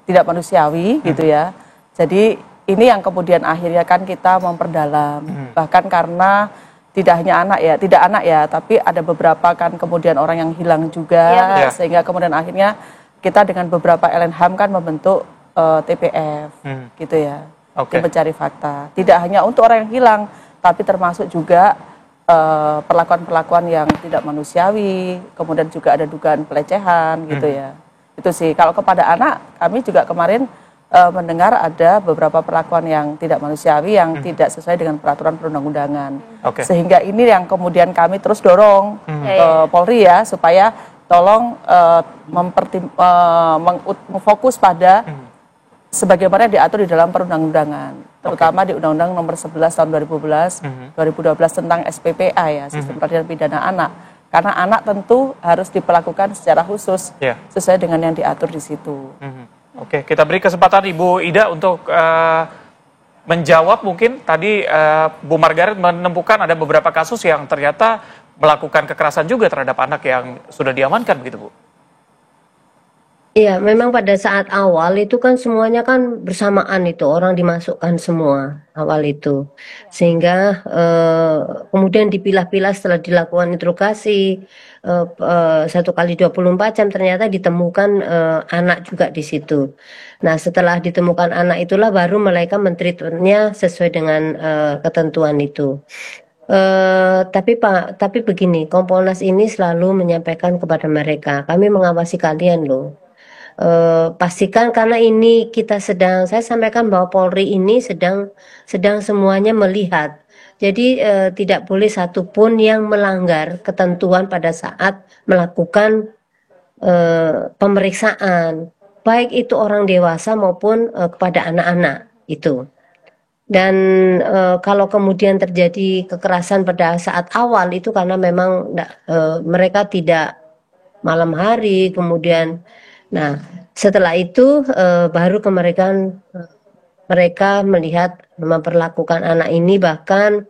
tidak manusiawi gitu ya, jadi ini yang kemudian akhirnya kan kita memperdalam, bahkan karena tidak anak ya, tapi ada beberapa kan kemudian orang yang hilang juga, sehingga kemudian akhirnya kita dengan beberapa LNHAM kan membentuk TPF, gitu ya, tim pencari fakta. Tidak hanya untuk orang yang hilang, tapi termasuk juga perlakuan-perlakuan yang tidak manusiawi, kemudian juga ada dugaan pelecehan, gitu ya. Itu sih, kalau kepada anak, kami juga kemarin mendengar ada beberapa perlakuan yang tidak manusiawi yang tidak sesuai dengan peraturan perundang-undangan. Sehingga ini yang kemudian kami terus dorong ke Polri ya, supaya tolong fokus pada sebagaimana diatur di dalam perundang-undangan, terutama di Undang-Undang Nomor 11 Tahun 2012 tentang SPPA ya, Sistem Peradilan Pidana Anak. Karena anak tentu harus diperlakukan secara khusus sesuai dengan yang diatur di situ. Oke, kita beri kesempatan Ibu Ida untuk menjawab mungkin tadi Bu Margaret menemukan ada beberapa kasus yang ternyata melakukan kekerasan juga terhadap anak yang sudah diamankan begitu Bu. Iya, memang pada saat awal itu kan semuanya kan bersamaan itu orang dimasukkan semua awal itu, sehingga kemudian dipilah-pilah setelah dilakukan interogasi 1 kali 24 jam ternyata ditemukan anak juga di situ. Nah, setelah ditemukan anak itulah baru mereka mentreatmentnya sesuai dengan ketentuan itu. Tapi begini, Kompolnas ini selalu menyampaikan kepada mereka, kami mengawasi kalian loh. Pastikan karena ini saya sampaikan bahwa Polri ini sedang semuanya melihat. Jadi tidak boleh satupun yang melanggar ketentuan pada saat melakukan pemeriksaan, baik itu orang dewasa maupun kepada anak-anak itu. Dan kalau kemudian terjadi kekerasan pada saat awal itu karena memang mereka tidak malam hari, kemudian nah setelah itu baru mereka melihat memperlakukan anak ini, bahkan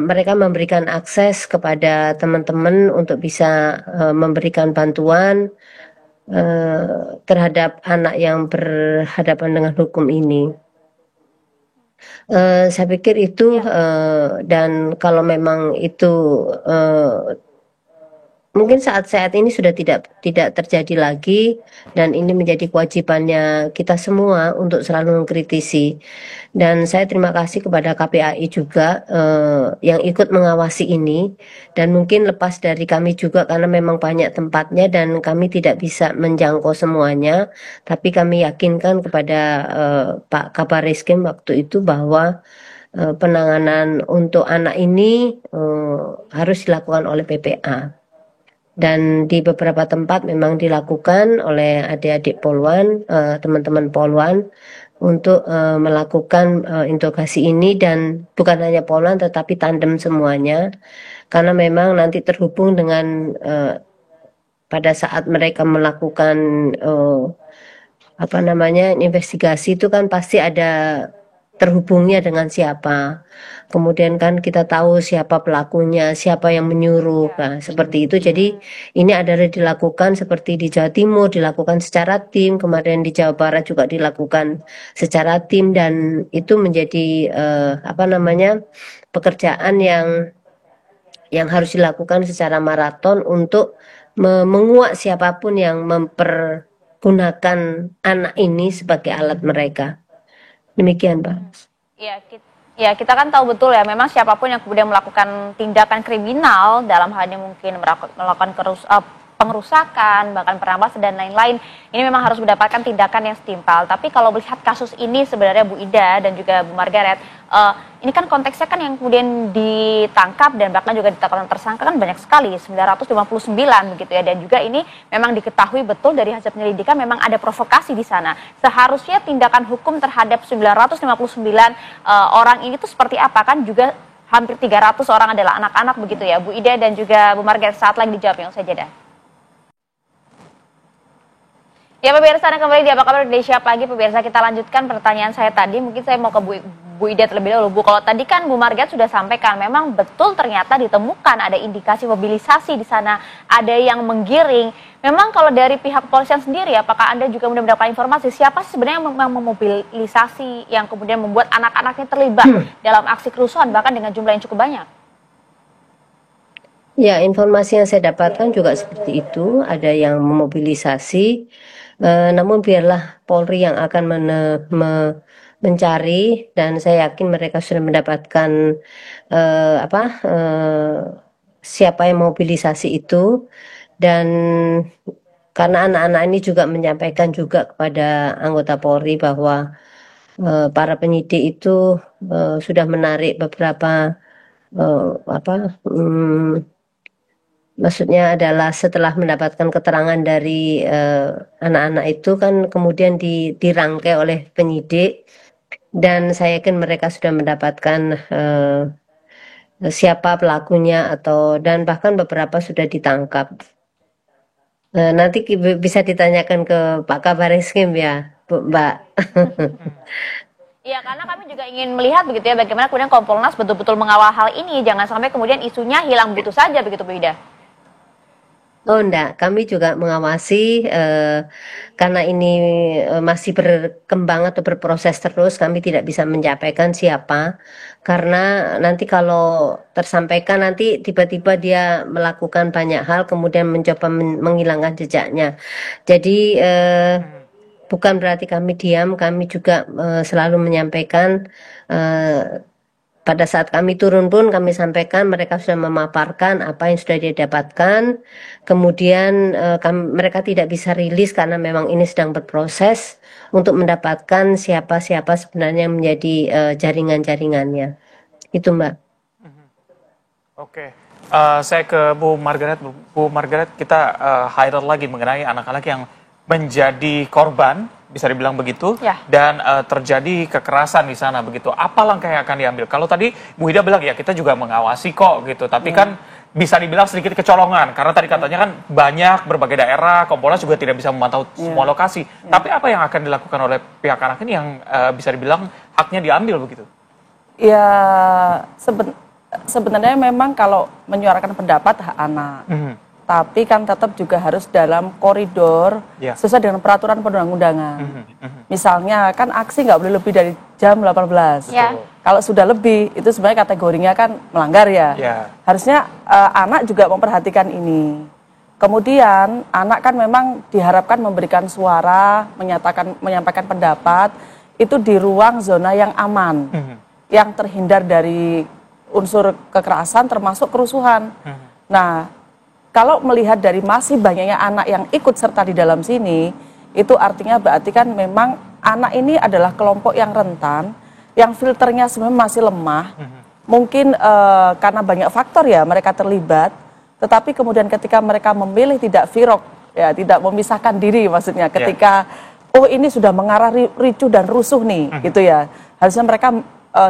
mereka memberikan akses kepada teman-teman untuk bisa memberikan bantuan terhadap anak yang berhadapan dengan hukum ini. Saya pikir itu dan kalau memang itu mungkin saat ini sudah tidak terjadi lagi, dan ini menjadi kewajibannya kita semua untuk selalu mengkritisi. Dan saya terima kasih kepada KPAI juga yang ikut mengawasi ini, dan mungkin lepas dari kami juga karena memang banyak tempatnya dan kami tidak bisa menjangkau semuanya, tapi kami yakinkan kepada Pak Kabar Reskrim waktu itu bahwa penanganan untuk anak ini harus dilakukan oleh PPA. Dan di beberapa tempat memang dilakukan oleh adik-adik Polwan, teman-teman Polwan untuk melakukan interogasi ini, dan bukan hanya Polwan tetapi tandem semuanya, karena memang nanti terhubung dengan pada saat mereka melakukan investigasi itu kan pasti ada terhubungnya dengan siapa. Kemudian kan kita tahu siapa pelakunya, siapa yang menyuruh, nah, seperti itu. Jadi ini adalah dilakukan seperti di Jawa Timur, dilakukan secara tim, kemarin di Jawa Barat juga dilakukan secara tim, dan itu menjadi pekerjaan yang harus dilakukan secara maraton untuk menguak siapapun yang mempergunakan anak ini sebagai alat mereka. Demikian, Pak. Ya, kita kan tahu betul ya, memang siapapun yang kemudian melakukan tindakan kriminal, dalam hal ini mungkin melakukan pengerusakan, bahkan perampasan dan lain-lain, ini memang harus mendapatkan tindakan yang setimpal. Tapi kalau melihat kasus ini sebenarnya Bu Ida dan juga Bu Margaret, ini kan konteksnya kan yang kemudian ditangkap dan bahkan juga ditetapkan tersangka kan banyak sekali, 959 begitu ya, dan juga ini memang diketahui betul dari hasil penyelidikan memang ada provokasi di sana. Seharusnya tindakan hukum terhadap 959 orang ini tuh seperti apa, kan juga hampir 300 orang adalah anak-anak begitu ya, Bu Ida dan juga Bu Margaret. Saat lagi dijawab yang usai jeda. Ya pemirsa, Anda kembali di Apa Kabar Indonesia Pagi. Pemirsa, kita lanjutkan pertanyaan saya tadi. Mungkin saya mau ke Bu Ida terlebih dahulu. Bu, kalau tadi kan Bu Margaret sudah sampaikan, memang betul ternyata ditemukan ada indikasi mobilisasi di sana, ada yang menggiring. Memang kalau dari pihak kepolisian sendiri, apakah Anda juga sudah mendapat informasi siapa sebenarnya yang memobilisasi yang kemudian membuat anak-anaknya terlibat dalam aksi kerusuhan, bahkan dengan jumlah yang cukup banyak? Ya, informasi yang saya dapatkan juga seperti itu, ada yang memobilisasi. Namun biarlah Polri yang akan mencari, dan saya yakin mereka sudah mendapatkan siapa yang mobilisasi itu. Dan karena anak-anak ini juga menyampaikan juga kepada anggota Polri bahwa para penyidik itu sudah menarik beberapa maksudnya adalah setelah mendapatkan keterangan dari anak-anak itu kan kemudian dirangkai oleh penyidik, dan saya yakin mereka sudah mendapatkan siapa pelakunya dan bahkan beberapa sudah ditangkap. Nanti bisa ditanyakan ke Pak Kabar Reskrim ya, Mbak. Iya, karena kami juga ingin melihat begitu ya, bagaimana kemudian Kompolnas betul-betul mengawal hal ini, jangan sampai kemudian isunya hilang begitu saja begitu, Bu Ida. Oh enggak, kami juga mengawasi karena ini masih berkembang atau berproses terus, kami tidak bisa menyampaikan siapa. Karena nanti kalau tersampaikan nanti tiba-tiba dia melakukan banyak hal kemudian mencoba menghilangkan jejaknya. Jadi bukan berarti kami diam, kami juga selalu menyampaikan pada saat kami turun pun kami sampaikan mereka sudah memaparkan apa yang sudah dia dapatkan. Kemudian mereka tidak bisa rilis karena memang ini sedang berproses untuk mendapatkan siapa-siapa sebenarnya yang menjadi jaringan-jaringannya. Itu Mbak. Oke, saya ke Bu Margaret. Bu Margaret, kita highlight lagi mengenai anak-anak yang menjadi korban, bisa dibilang begitu, Ya. dan terjadi kekerasan di sana begitu. Apa langkah yang akan diambil? Kalau tadi Bu Ida bilang ya kita juga mengawasi kok gitu, tapi kan bisa dibilang sedikit kecolongan karena tadi katanya kan banyak berbagai daerah, Kompolnas juga tidak bisa memantau semua lokasi. Tapi apa yang akan dilakukan oleh pihak anak ini yang bisa dibilang haknya diambil begitu? Ya sebenarnya memang kalau menyuarakan pendapat hak anak. Tapi kan tetap juga harus dalam koridor sesuai dengan peraturan perundang-undangan. Misalnya kan aksi nggak boleh lebih dari jam 18. Kalau sudah lebih itu sebenarnya kategorinya kan melanggar ya. Harusnya anak juga memperhatikan ini. Kemudian anak kan memang diharapkan memberikan suara, menyampaikan pendapat itu di ruang zona yang aman, yang terhindar dari unsur kekerasan termasuk kerusuhan. Nah, kalau melihat dari masih banyaknya anak yang ikut serta di dalam sini, itu artinya berarti kan memang anak ini adalah kelompok yang rentan, yang filternya sebenarnya masih lemah. Mungkin karena banyak faktor ya mereka terlibat, tetapi kemudian ketika mereka memilih tidak firok, ya tidak memisahkan diri maksudnya, ketika oh ini sudah mengarah ricuh dan rusuh nih, gitu ya. Harusnya mereka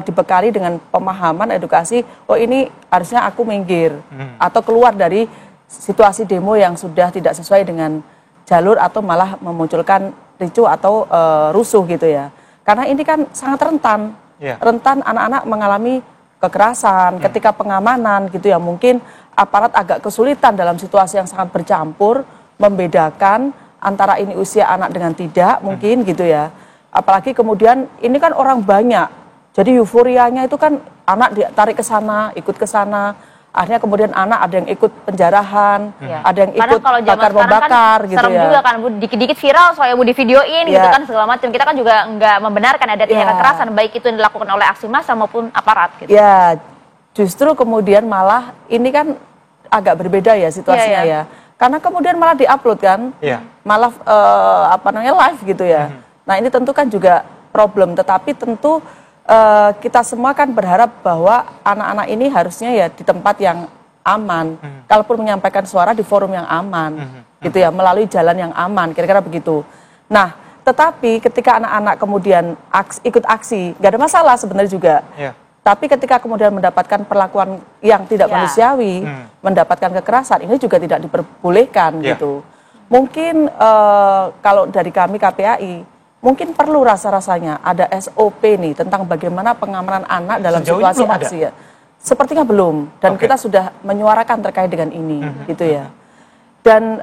dibekali dengan pemahaman edukasi, oh ini harusnya aku minggir atau keluar dari situasi demo yang sudah tidak sesuai dengan jalur atau malah memunculkan ricuh atau rusuh gitu ya. Karena ini kan sangat rentan, rentan anak-anak mengalami kekerasan ketika pengamanan gitu ya. Mungkin aparat agak kesulitan dalam situasi yang sangat bercampur membedakan antara ini usia anak dengan tidak mungkin gitu ya. Apalagi kemudian ini kan orang banyak, jadi euforianya itu kan anak ditarik ke sana, ikut ke sana. Akhirnya kemudian anak ada yang ikut penjarahan, ada yang ikut bakar-membakar kan gitu serem ya. juga kan, Bu, dikit-dikit viral soalnya Bu di videoin gitu kan segala macam. Kita kan juga nggak membenarkan ada tindakan kekerasan baik itu yang dilakukan oleh aksi massa maupun aparat gitu. Ya, justru kemudian malah ini kan agak berbeda ya situasinya ya. Karena kemudian malah diupload kan, malah live gitu ya. Nah ini tentu kan juga problem, tetapi tentu kita semua kan berharap bahwa anak-anak ini harusnya ya di tempat yang aman. Kalaupun menyampaikan suara di forum yang aman, gitu ya, melalui jalan yang aman, kira-kira begitu. Nah, tetapi ketika anak-anak kemudian ikut aksi, nggak ada masalah sebenarnya juga. Tapi ketika kemudian mendapatkan perlakuan yang tidak manusiawi, mendapatkan kekerasan, ini juga tidak diperbolehkan gitu. Mungkin kalau dari kami KPAI, mungkin perlu rasa-rasanya ada SOP nih tentang bagaimana pengamanan anak dalam situasi aksi ya. Sepertinya belum, dan kita sudah menyuarakan terkait dengan ini, gitu ya. Dan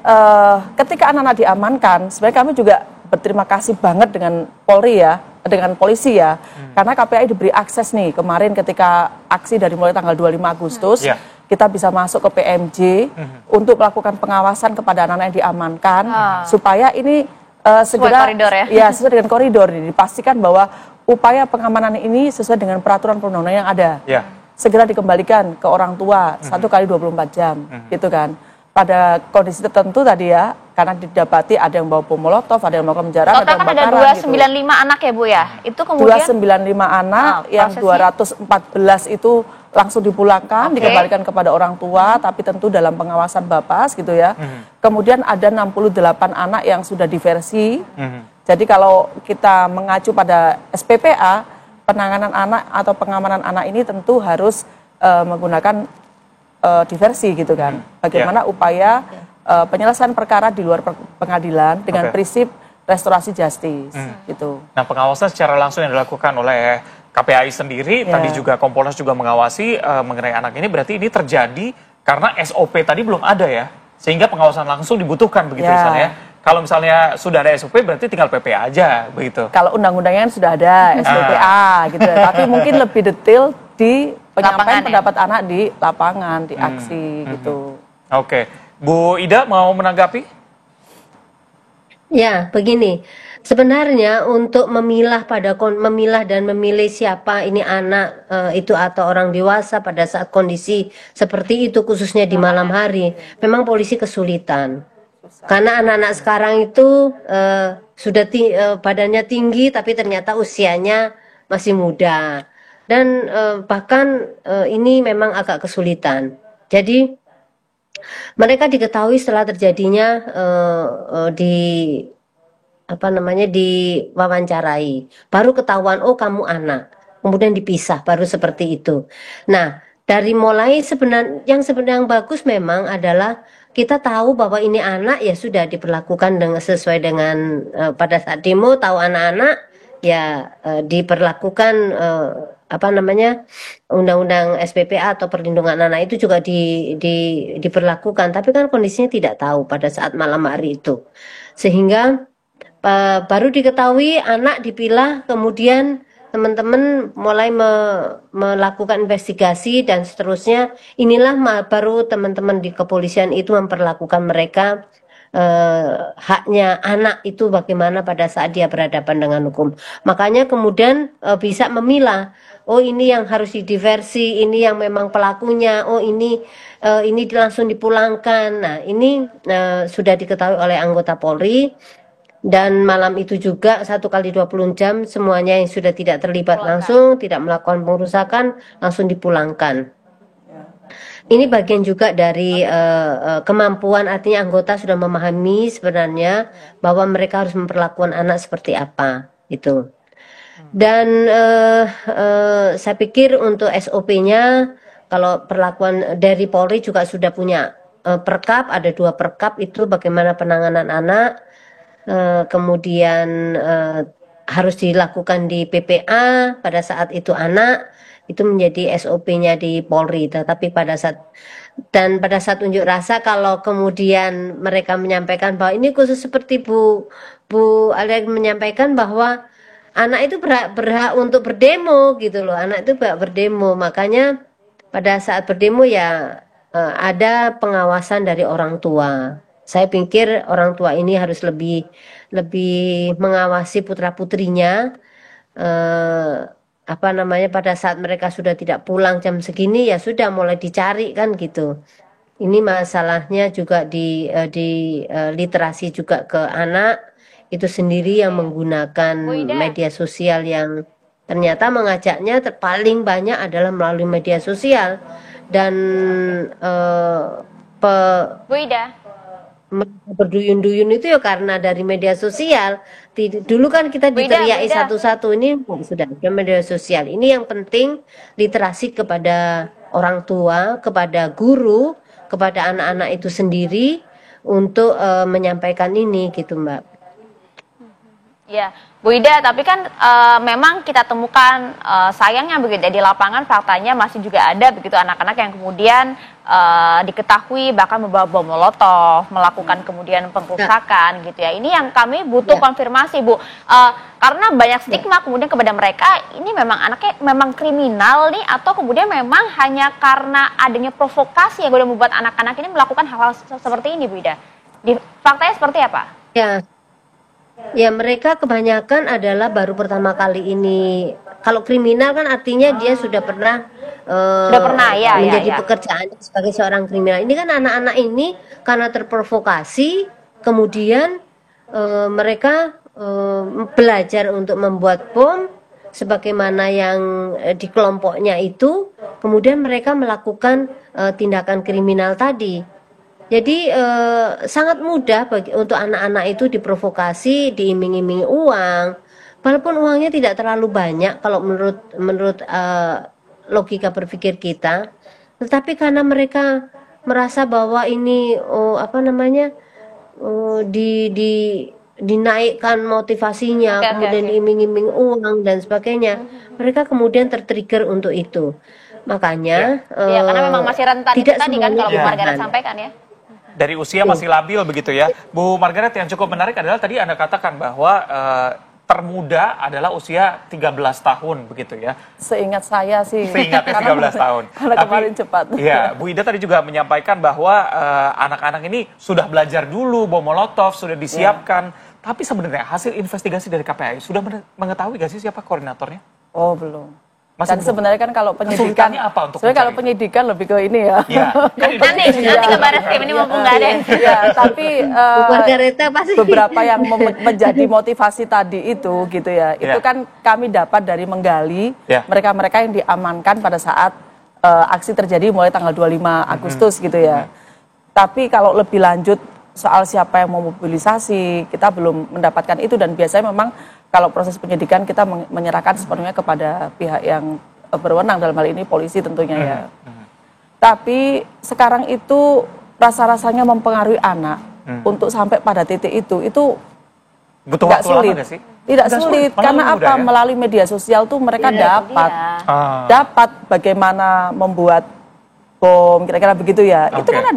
ketika anak-anak diamankan, sebenarnya kami juga berterima kasih banget dengan Polri ya, dengan polisi ya, karena KPAI diberi akses nih kemarin ketika aksi dari mulai tanggal 25 Agustus, kita bisa masuk ke PMJ untuk melakukan pengawasan kepada anak-anak yang diamankan, supaya ini segera koridor ya sesuai dengan koridor, dipastikan bahwa upaya pengamanan ini sesuai dengan peraturan perundang-undangan yang ada. Segera dikembalikan ke orang tua 1 kali 24 jam gitu kan. Pada kondisi tertentu tadi ya, karena didapati ada yang bawa bom molotov, ada yang melakukan penjara, ada yang bakaran. Total kan ada 295 anak ya Bu ya. Itu kemudian 295 anak yang 214 itu langsung dipulangkan, dikembalikan kepada orang tua, tapi tentu dalam pengawasan Bapas gitu ya. Kemudian ada 68 anak yang sudah diversi. Jadi kalau kita mengacu pada SPPA, penanganan anak atau pengamanan anak ini tentu harus menggunakan diversi gitu kan. Bagaimana upaya penyelesaian perkara di luar pengadilan dengan prinsip restorasi justice gitu. Nah, pengawasan secara langsung yang dilakukan oleh KPAI sendiri, tadi juga Kompolnas juga mengawasi mengenai anak ini, berarti ini terjadi karena SOP tadi belum ada ya? Sehingga pengawasan langsung dibutuhkan begitu Ya. misalnya. Kalau misalnya sudah ada SOP berarti tinggal PP aja begitu. Kalau undang-undangnya kan sudah ada SPPA gitu ya. Tapi mungkin lebih detail di penyampaian Lapangan, ya? pendapat anak di lapangan, di aksi gitu. Oke, Bu Ida mau menanggapi? Ya, begini. Sebenarnya untuk memilah memilah dan memilih siapa ini anak itu atau orang dewasa pada saat kondisi seperti itu khususnya di malam hari, memang polisi kesulitan. Karena anak-anak sekarang itu sudah badannya tinggi tapi ternyata usianya masih muda. Dan bahkan ini memang agak kesulitan. Jadi mereka diketahui setelah terjadinya diwawancarai, baru ketahuan oh kamu anak, kemudian dipisah, baru seperti itu. Nah, dari mulai yang sebenarnya bagus memang adalah kita tahu bahwa ini anak ya sudah diperlakukan sesuai dengan pada saat demo tahu anak-anak ya diperlakukan undang-undang SPPA atau perlindungan anak itu juga diperlakukan, tapi kan kondisinya tidak tahu pada saat malam hari itu, sehingga baru diketahui anak dipilah, kemudian teman-teman mulai melakukan investigasi dan seterusnya. Inilah baru teman-teman di kepolisian itu memperlakukan mereka haknya anak itu bagaimana pada saat dia berhadapan dengan hukum. Makanya kemudian bisa memilah, oh ini yang harus didiversi, ini yang memang pelakunya, oh ini langsung dipulangkan. Nah ini sudah diketahui oleh anggota Polri. Dan malam itu juga 1 kali 20 jam semuanya yang sudah tidak terlibat langsung, tidak melakukan pengerusakan, langsung dipulangkan. Ini bagian juga dari kemampuan, artinya anggota sudah memahami sebenarnya bahwa mereka harus memperlakukan anak seperti apa itu. Dan saya pikir untuk SOP-nya, kalau perlakuan dari Polri juga sudah punya perkap, ada 2 perkap itu bagaimana penanganan anak. Kemudian harus dilakukan di PPA pada saat itu anak itu menjadi SOP-nya di Polri. Tetapi pada saat unjuk rasa kalau kemudian mereka menyampaikan bahwa ini khusus seperti Bu Alia menyampaikan bahwa anak itu berhak untuk berdemo gitu loh, anak itu berhak berdemo, makanya pada saat berdemo ya ada pengawasan dari orang tua. Saya pikir orang tua ini harus lebih mengawasi putra-putrinya pada saat mereka sudah tidak pulang jam segini ya sudah mulai dicari kan gitu. Ini masalahnya juga di literasi juga ke anak itu sendiri yang menggunakan media sosial yang ternyata mengajaknya paling banyak adalah melalui media sosial dan Bu Ida. Berduyun-duyun itu ya karena dari media sosial. Dulu kan kita diteriaki satu-satu, ini sudah ada media sosial. Ini yang penting literasi kepada orang tua, kepada guru, kepada anak-anak itu sendiri untuk menyampaikan ini gitu Mbak. Ya, Bu Ida, tapi kan memang kita temukan sayangnya begitu di lapangan faktanya masih juga ada begitu anak-anak yang kemudian diketahui bahkan membawa bom molotov, melakukan kemudian pengrusakan gitu ya. Ini yang kami butuh konfirmasi Bu, karena banyak stigma kemudian kepada mereka ini memang anaknya memang kriminal nih atau kemudian memang hanya karena adanya provokasi yang udah membuat anak-anak ini melakukan hal-hal seperti ini Bu Ida. Faktanya seperti apa? Ya mereka kebanyakan adalah baru pertama kali ini. Kalau kriminal kan artinya dia sudah pernah menjadi pekerjaan sebagai seorang kriminal. Ini kan anak-anak ini karena terprovokasi, kemudian mereka belajar untuk membuat bom sebagaimana yang di kelompoknya itu, kemudian mereka melakukan tindakan kriminal tadi. Jadi sangat mudah untuk anak-anak itu diprovokasi, diiming-imingi uang, walaupun uangnya tidak terlalu banyak kalau menurut logika berpikir kita, tetapi karena mereka merasa bahwa ini dinaikkan motivasinya, kemudian diiming-iming uang dan sebagainya, mereka kemudian tertrigger untuk itu. Makanya karena memang masih rentan itu tadi kan kalau Bu Margaret sampaikan ya. Dari usia masih labil begitu ya. Bu Margaret, yang cukup menarik adalah tadi Anda katakan bahwa termuda adalah usia 13 tahun begitu ya. Seingat saya sih. Seingatnya 13 tahun. Karena kemarin cepat. Iya, Bu Ida tadi juga menyampaikan bahwa anak-anak ini sudah belajar dulu bom molotov, sudah disiapkan. Tapi sebenarnya hasil investigasi dari KPAI sudah mengetahui gak sih siapa koordinatornya? Oh, belum. Masih Dan sebenarnya kan kalau penyidikan, apa untuk sebenarnya kalau penyidikan lebih ke ini ya. Nanti ke Barreskrim ini mumpung nggak ada. Ya, tapi Margareta pasti. beberapa yang menjadi motivasi tadi itu gitu ya, itu kan kami dapat dari menggali mereka-mereka yang diamankan pada saat aksi terjadi mulai tanggal 25 Agustus gitu ya. Tapi kalau lebih lanjut soal siapa yang memobilisasi, kita belum mendapatkan itu, dan biasanya memang kalau proses penyidikan kita menyerahkan sepenuhnya kepada pihak yang berwenang, dalam hal ini polisi tentunya ya. Tapi sekarang itu rasa-rasanya mempengaruhi anak untuk sampai pada titik itu butuh nggak waktu sulit. lama nggak sih? Tidak sulit, karena apa? Ya? Melalui media sosial tuh mereka dapat bagaimana membuat bom, kira-kira begitu ya. Itu kan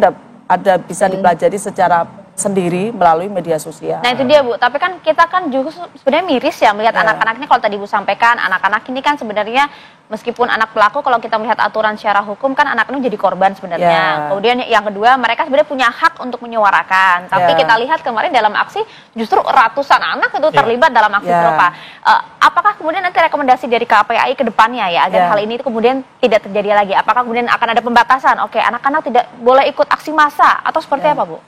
ada bisa dipelajari secara sendiri melalui media sosial. Nah itu dia Bu, tapi kan kita kan juga sebenarnya miris ya melihat anak-anaknya. Kalau tadi Bu sampaikan, anak-anak ini kan sebenarnya meskipun anak pelaku, kalau kita melihat aturan secara hukum kan anak ini jadi korban sebenarnya. Kemudian yang kedua, mereka sebenarnya punya hak untuk menyuarakan. Tapi kita lihat kemarin dalam aksi justru ratusan anak itu terlibat dalam aksi serupa. Apakah kemudian nanti rekomendasi dari KPAI ke depannya ya agar hal ini kemudian tidak terjadi lagi? Apakah kemudian akan ada pembatasan? Oke, anak-anak tidak boleh ikut aksi massa atau seperti apa Bu?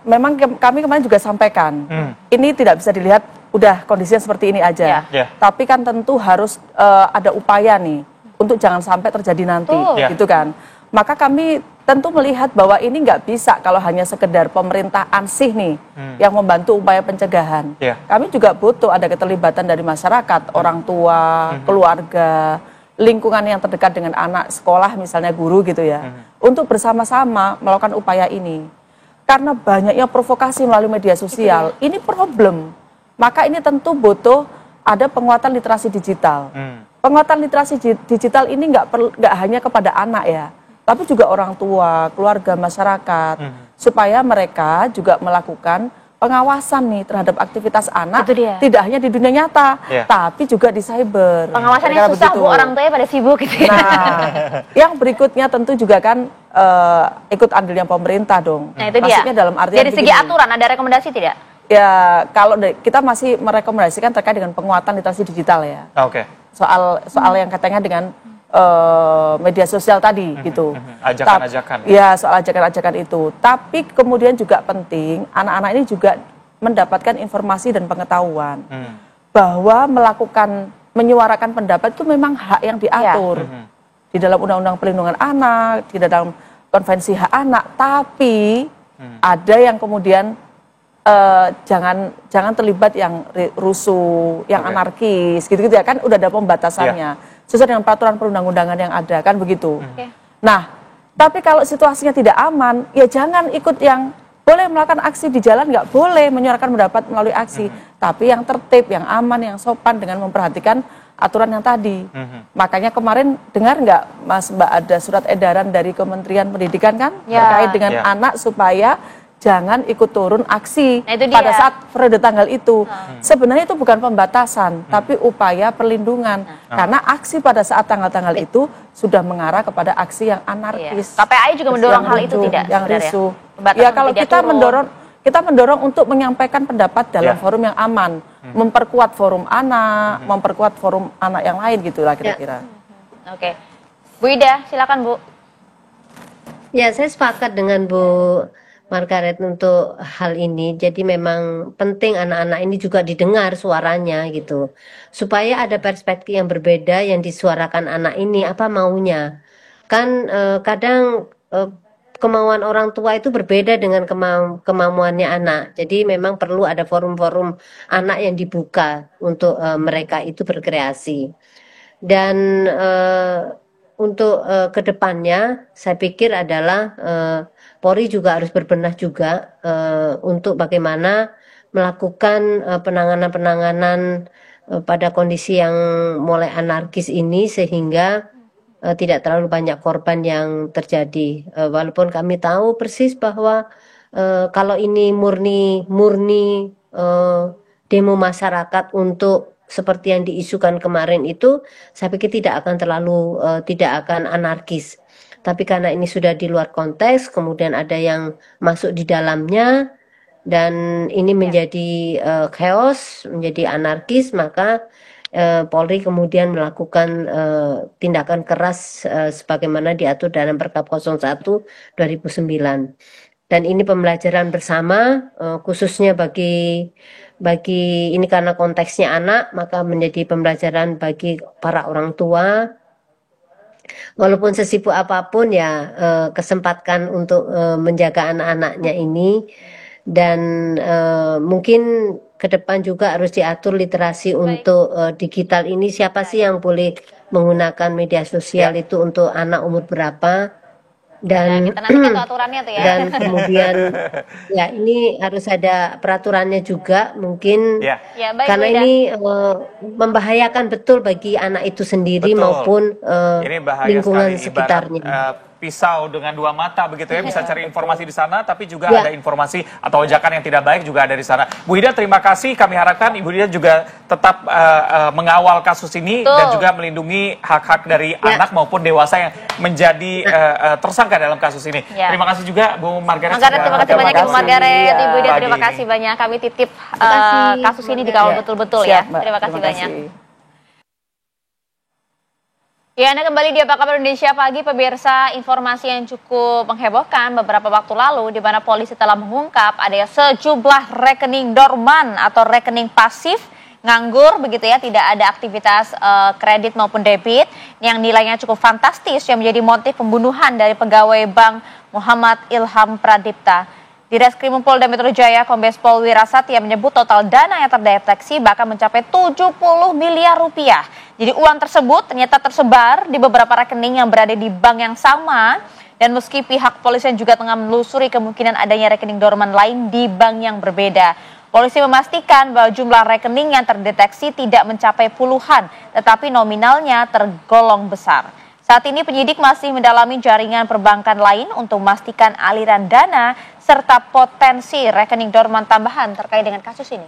Memang kami kemarin juga sampaikan, ini tidak bisa dilihat udah kondisinya seperti ini aja. Tapi kan tentu harus ada upaya nih untuk jangan sampai terjadi nanti, gitu kan. Maka kami tentu melihat bahwa ini nggak bisa kalau hanya sekedar pemerintah ansih nih yang membantu upaya pencegahan. Kami juga butuh ada keterlibatan dari masyarakat, orang tua, keluarga, lingkungan yang terdekat dengan anak, sekolah misalnya guru gitu ya, untuk bersama-sama melakukan upaya ini. Karena banyaknya provokasi melalui media sosial, ini problem. Maka ini tentu butuh ada penguatan literasi digital. Penguatan literasi digital ini nggak hanya kepada anak ya, tapi juga orang tua, keluarga, masyarakat, supaya mereka juga melakukan pengawasan nih terhadap aktivitas anak, tidak hanya di dunia nyata, tapi juga di cyber. Pengawasan yang susah Bu, orang tuanya pada sibuk gitu ya. Nah, yang berikutnya tentu juga kan ikut andilnya pemerintah dong. Nah itu dia. Maksudnya dalam artian dari segi aturan ada rekomendasi tidak? Ya kalau kita masih merekomendasikan terkait dengan penguatan literasi digital ya. Soal yang katanya dengan media sosial tadi gitu. Ajakan-ajakan. Ya, soal ajakan-ajakan itu. Tapi kemudian juga penting anak-anak ini juga mendapatkan informasi dan pengetahuan bahwa menyuarakan pendapat itu memang hak yang diatur di dalam Undang-Undang Perlindungan Anak, di dalam Konvensi Hak Anak. Tapi ada yang kemudian jangan terlibat yang rusuh, yang anarkis, gitu-gitu ya, kan udah ada pembatasannya. Sesuai dengan peraturan perundang-undangan yang ada, kan begitu. Nah, tapi kalau situasinya tidak aman, ya jangan ikut yang boleh melakukan aksi di jalan, nggak boleh menyuarakan pendapat melalui aksi, tapi yang tertib, yang aman, yang sopan dengan memperhatikan aturan yang tadi. Makanya kemarin dengar nggak Mbak ada surat edaran dari Kementerian Pendidikan kan terkait dengan anak supaya jangan ikut turun aksi pada saat periode tanggal itu. Sebenarnya itu bukan pembatasan, tapi upaya perlindungan. Karena aksi pada saat tanggal-tanggal itu sudah mengarah kepada aksi yang anarkis. KPAI juga mendorong hal itu tidak? Yang rusuh. Ya kalau kita mendorong untuk menyampaikan pendapat dalam forum yang aman, memperkuat forum anak, memperkuat forum anak yang lain gitulah kira-kira. Oke, Bu Ida, silakan Bu. Ya, saya sepakat dengan Bu Margaret untuk hal ini. Jadi memang penting anak-anak ini juga didengar suaranya gitu. Supaya ada perspektif yang berbeda yang disuarakan anak ini, apa maunya. Kan kadang kemauan orang tua itu berbeda dengan kemauannya anak. Jadi memang perlu ada forum-forum anak yang dibuka untuk mereka itu berkreasi. Dan untuk kedepannya saya pikir adalah Polri juga harus berbenah juga untuk bagaimana melakukan penanganan-penanganan pada kondisi yang mulai anarkis ini sehingga tidak terlalu banyak korban yang terjadi. Walaupun kami tahu persis bahwa kalau ini murni demo masyarakat untuk seperti yang diisukan kemarin itu, saya pikir tidak akan anarkis. Tapi karena ini sudah di luar konteks, kemudian ada yang masuk di dalamnya, dan ini menjadi chaos, menjadi anarkis, maka Polri kemudian melakukan tindakan keras sebagaimana diatur dalam Perkap 01 2009. Dan ini pembelajaran bersama, khususnya bagi ini karena konteksnya anak, maka menjadi pembelajaran bagi para orang tua. Walaupun sesibuk apapun ya, kesempatkan untuk menjaga anak-anaknya ini, dan mungkin ke depan juga harus diatur literasi untuk digital ini. Siapa sih yang boleh menggunakan media sosial itu, untuk anak umur berapa, dan Kita nantikan tuh aturannya tuh ya. dan kemudian ya ini harus ada peraturannya juga mungkin, Ya. Ya, baik, karena Bu Ida. ini membahayakan betul bagi anak itu sendiri Betul. maupun Ini bahaya lingkungan sekali, sekitarnya. ibarat pisau dengan dua mata begitu ya, bisa cari informasi di sana, tapi juga Ya. ada informasi atau ajakan yang tidak baik juga ada di sana. Bu Ida, terima kasih. Kami harapkan Ibu Ida juga tetap mengawal kasus ini Betul. dan juga melindungi hak-hak dari anak maupun dewasa yang menjadi tersangka dalam kasus ini. Ya. Terima kasih juga Bu Margaret. Margaret, terima kasih banyak Ibu Margaret. Ibu Ida, Pagi terima ini. kasih banyak. Kami titip kasih, kasus ini dikawal Ya. betul-betul Siap, ya. Mbak. Terima kasih Terima banyak. kasih. Ya, Anda kembali di Apa Kabar Indonesia Pagi, pemirsa. Informasi yang cukup menghebohkan beberapa waktu lalu, di mana polisi telah mengungkap adanya sejumlah rekening dorman atau rekening pasif nganggur begitu ya, tidak ada aktivitas kredit maupun debit yang nilainya cukup fantastis, yang menjadi motif pembunuhan dari pegawai Bank Muhammad Ilham Pradipta. Di Reskrim Polda Metro Jaya, Kombes Pol Wirasatya menyebut total dana yang terdeteksi bahkan mencapai 70 miliar rupiah. Jadi uang tersebut ternyata tersebar di beberapa rekening yang berada di bank yang sama, dan meski pihak polisian juga tengah menelusuri kemungkinan adanya rekening dorman lain di bank yang berbeda. Polisi memastikan bahwa jumlah rekening yang terdeteksi tidak mencapai puluhan, tetapi nominalnya tergolong besar. Saat ini penyidik masih mendalami jaringan perbankan lain untuk memastikan aliran dana serta potensi rekening dorman tambahan terkait dengan kasus ini.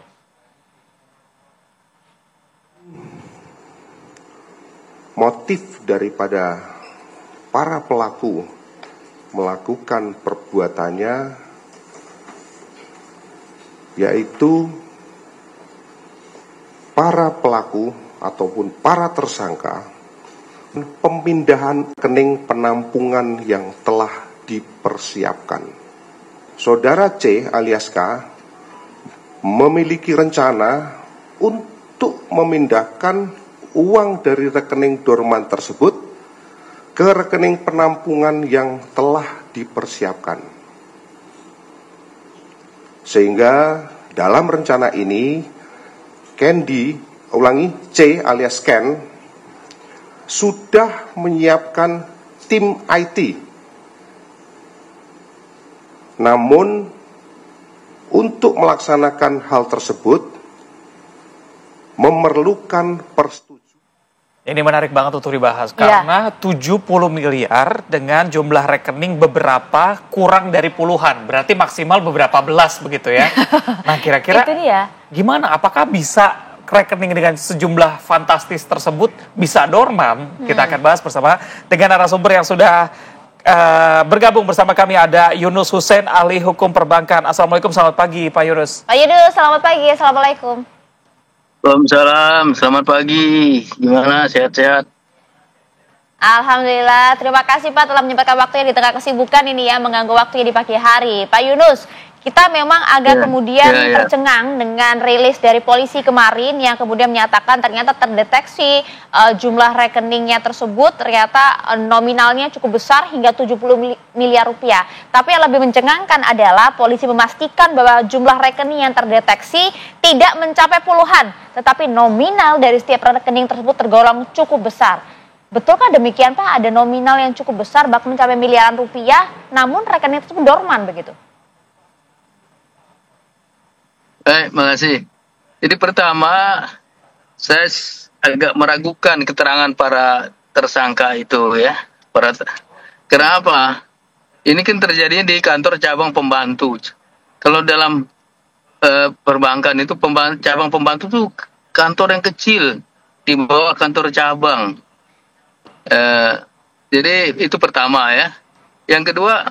Motif daripada para pelaku melakukan perbuatannya yaitu para pelaku ataupun para tersangka pemindahan rekening penampungan yang telah dipersiapkan. Saudara C alias K memiliki rencana untuk memindahkan uang dari rekening dorman tersebut ke rekening penampungan yang telah dipersiapkan. Sehingga dalam rencana ini C alias Ken sudah menyiapkan tim IT. Namun untuk melaksanakan hal tersebut memerlukan persetujuan. Ini menarik banget untuk dibahas karena 70 miliar dengan jumlah rekening beberapa kurang dari puluhan, berarti maksimal beberapa belas begitu ya. Nah, kira-kira Itu dia. gimana? Apakah bisa rekening dengan sejumlah fantastis tersebut bisa dorman? Kita akan bahas bersama dengan narasumber yang sudah bergabung bersama kami. Ada Yunus Hussein, ahli hukum perbankan. Assalamualaikum, selamat pagi Pak Yunus. Pak Yunus, selamat pagi. Assalamualaikum. Waalaikumsalam, selamat pagi. Gimana, sehat-sehat? Alhamdulillah, terima kasih Pak telah menyempatkan waktunya di tengah kesibukan ini ya, mengganggu waktunya di pagi hari. Pak Yunus, kita memang agak kemudian tercengang dengan rilis dari polisi kemarin yang kemudian menyatakan ternyata terdeteksi jumlah rekeningnya tersebut ternyata nominalnya cukup besar hingga 70 miliar rupiah. Tapi yang lebih mencengangkan adalah polisi memastikan bahwa jumlah rekening yang terdeteksi tidak mencapai puluhan, tetapi nominal dari setiap rekening tersebut tergolong cukup besar. Betulkah demikian Pak? Ada nominal yang cukup besar bahkan mencapai miliaran rupiah, namun rekening tersebut dorman begitu? Baik, makasih. Jadi pertama, saya agak meragukan keterangan para tersangka itu ya. Kenapa? Ini kan terjadinya di kantor cabang pembantu. Kalau dalam perbankan itu cabang pembantu tuh kantor yang kecil di bawah kantor cabang. Jadi itu pertama ya. Yang kedua,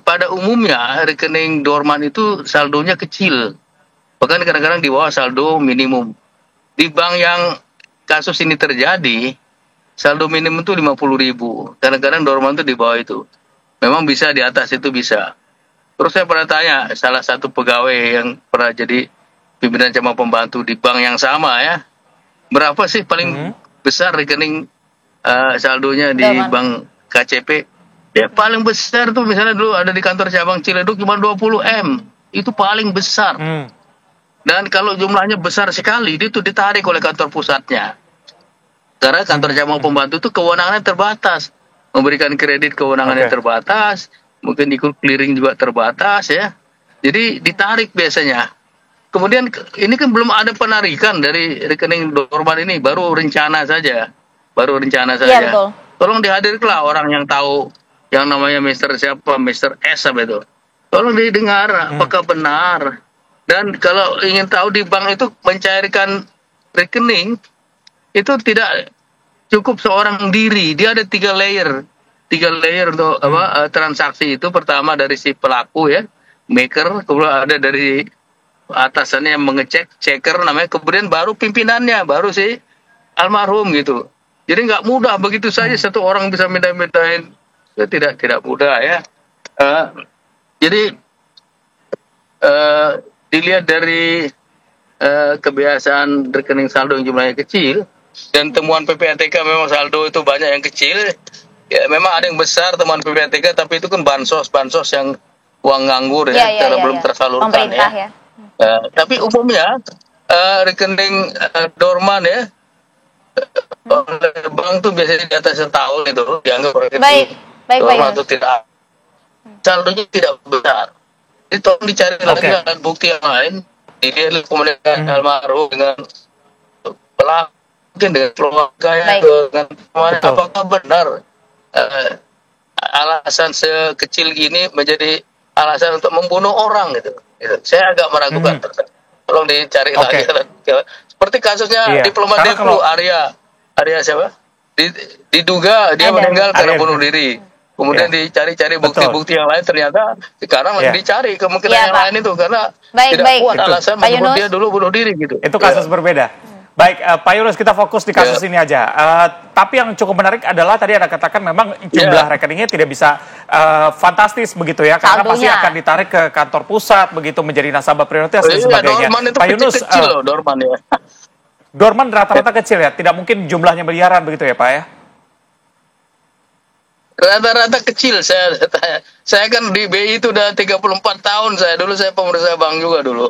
pada umumnya rekening dorman itu saldonya kecil. Bahkan kadang-kadang di bawah saldo minimum. Di bank yang kasus ini terjadi, saldo minimum itu 50.000. Kadang-kadang dorman itu di bawah itu. Memang bisa di atas itu bisa. Terus saya pernah tanya salah satu pegawai yang pernah jadi pimpinan cabang pembantu di bank yang sama ya, berapa sih paling besar rekening saldonya di bank KCP? Ya paling besar tuh misalnya dulu ada di kantor cabang Ciledug cuma 20 M, itu paling besar. Dan kalau jumlahnya besar sekali, itu ditarik oleh kantor pusatnya. Karena kantor cabang pembantu itu kewenangannya terbatas. Memberikan kredit kewenangannya terbatas, mungkin ikut clearing juga terbatas ya. Jadi ditarik biasanya. Kemudian ini kan belum ada penarikan dari rekening dorman ini, baru rencana saja. Ya, betul. Tolong dihadirkanlah orang yang tahu yang namanya Mr. siapa, Mr. S apa itu. Tolong didengar apakah benar. Dan kalau ingin tahu di bank itu mencairkan rekening itu tidak cukup seorang diri, dia ada 3 layer untuk transaksi itu. Pertama dari si pelaku ya, maker, kemudian ada dari atasannya yang mengecek, checker namanya, kemudian baru pimpinannya, baru si almarhum gitu. Jadi nggak mudah begitu saja satu orang bisa mindahin, itu tidak mudah ya. Jadi dilihat dari kebiasaan rekening saldo yang jumlahnya kecil, dan temuan PPATK memang saldo itu banyak yang kecil, ya memang ada yang besar temuan PPATK, tapi itu kan bansos yang uang nganggur ya, karena belum tersalurkan ya. Tapi umumnya rekening dorman ya oleh bank tuh biasanya di atas setahun itu dianggap rekening dorman itu tidak, saldonya tidak besar. Jadi tolong dicari lagi alat bukti yang lain. Dia komunikasi almarhum dengan pelaku, mungkin dengan keluarga dengan apakah benar alasan sekecil ini menjadi alasan untuk membunuh orang gitu. Saya agak meragukan. Tolong dicari lagi. Seperti kasusnya diplomat Devlu Arya siapa? Diduga dia meninggal karena bunuh diri. Kemudian dicari-cari bukti-bukti yang lain, ternyata sekarang lagi dicari kemungkinan yang lain itu karena tidak kuat alasan menyebut dia dulu bunuh diri gitu. Itu kasus berbeda. Baik, Pak Yunus, kita fokus di kasus ini aja. Tapi yang cukup menarik adalah tadi Anda katakan memang jumlah rekeningnya tidak bisa fantastis begitu ya, karena pasti akan ditarik ke kantor pusat begitu menjadi nasabah prioritas dan sebagainya. Dorman itu Pak Yunus, kecil loh dorman ya. Dorman rata-rata kecil ya, tidak mungkin jumlahnya miliaran begitu ya Pak ya? Rata-rata kecil. Saya kan di BI itu udah 34 tahun saya pemeriksa bank juga dulu.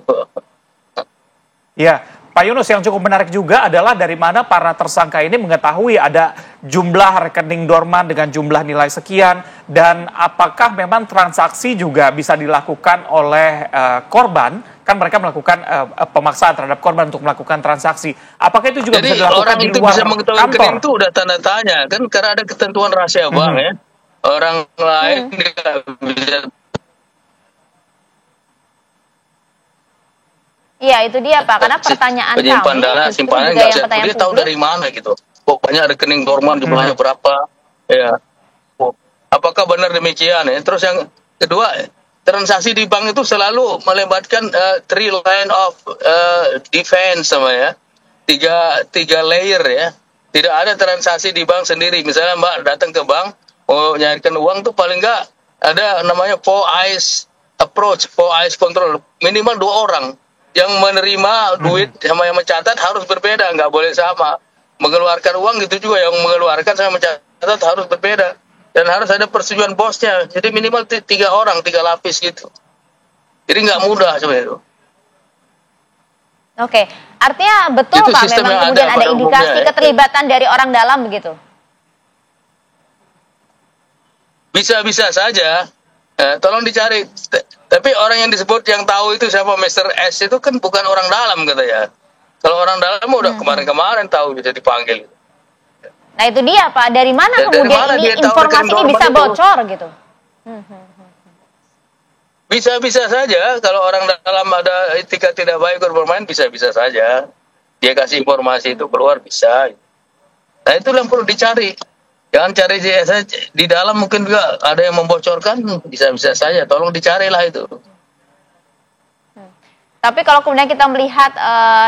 Ya, Pak Yunus, yang cukup menarik juga adalah dari mana para tersangka ini mengetahui ada jumlah rekening dorman dengan jumlah nilai sekian, dan apakah memang transaksi juga bisa dilakukan oleh korban? Kan mereka melakukan pemaksaan terhadap korban untuk melakukan transaksi. Apakah itu juga bisa dilakukan di luar kantor? Jadi orang itu bisa mengetahui rekening itu udah tanda tanya, kan karena ada ketentuan rahasia bank ya. Orang lain tidak bisa. Iya, itu dia Pak, karena pertanyaan penyimpan kami dana simpanan nggak bisa, dia tahu dari mana gitu. Pokoknya rekening dorman jumlahnya berapa, ya. Apakah benar demikian ya? Terus yang kedua, transaksi di bank itu selalu melibatkan 3 line of defense sama ya, tiga layer ya. Tidak ada transaksi di bank sendiri. Misalnya Mbak datang ke bank mau nyarikan uang tuh paling nggak ada namanya 4 eyes approach, 4 eyes control, minimal 2 orang. Yang menerima duit sama yang mencatat harus berbeda, nggak boleh sama. Mengeluarkan uang gitu juga, yang mengeluarkan sama mencatat harus berbeda. Dan harus ada persetujuan bosnya. Jadi minimal 3 orang, 3 lapis gitu. Jadi nggak mudah sebenarnya itu. Oke, artinya betul itu Pak, memang kemudian ada indikasi keterlibatan dari orang dalam begitu? Bisa-bisa saja. Tolong dicari. Tapi orang yang disebut yang tahu itu siapa, Mr. S itu kan bukan orang dalam katanya. Kalau orang dalam udah kemarin-kemarin tahu bisa dipanggil. Nah itu dia Pak, dari mana Dari kemudian mana ini dia tahu informasi rekening ini dorman bisa itu? bocor gitu? Bisa-bisa saja kalau orang dalam ada etika tidak baik bermain, bisa-bisa saja dia kasih informasi itu keluar, bisa. Nah itu yang perlu dicari. Jangan cari di dalam, mungkin juga ada yang membocorkan, bisa-bisa saja. Tolong dicarilah itu. Tapi kalau kemudian kita melihat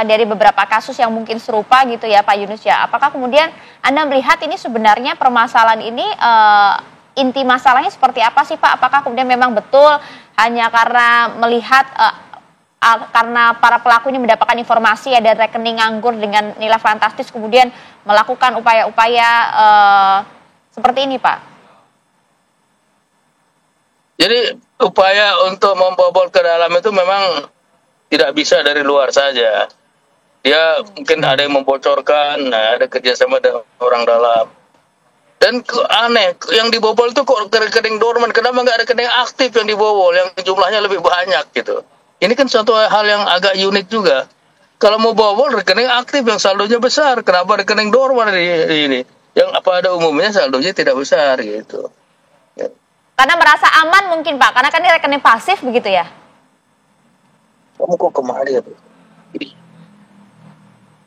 dari beberapa kasus yang mungkin serupa gitu ya Pak Yunus ya, apakah kemudian Anda melihat ini sebenarnya permasalahan ini inti masalahnya seperti apa sih Pak? Apakah kemudian memang betul hanya karena melihat karena para pelaku ini mendapatkan informasi ada rekening nganggur dengan nilai fantastis kemudian melakukan upaya-upaya seperti ini Pak? Jadi upaya untuk membobol ke dalam itu memang tidak bisa dari luar saja. Dia mungkin ada yang membocorkan, ada kerjasama dengan orang dalam. Dan aneh, yang dibobol itu kok rekening dorman, kenapa nggak rekening aktif yang dibobol, yang jumlahnya lebih banyak gitu. Ini kan suatu hal yang agak unik juga. Kalau mau bobol rekening aktif yang saldonya besar, kenapa rekening dorman ini? Yang pada umumnya saldonya tidak besar gitu. Karena merasa aman mungkin Pak, karena kan ini rekening pasif begitu ya? Kamu kok kemari ya?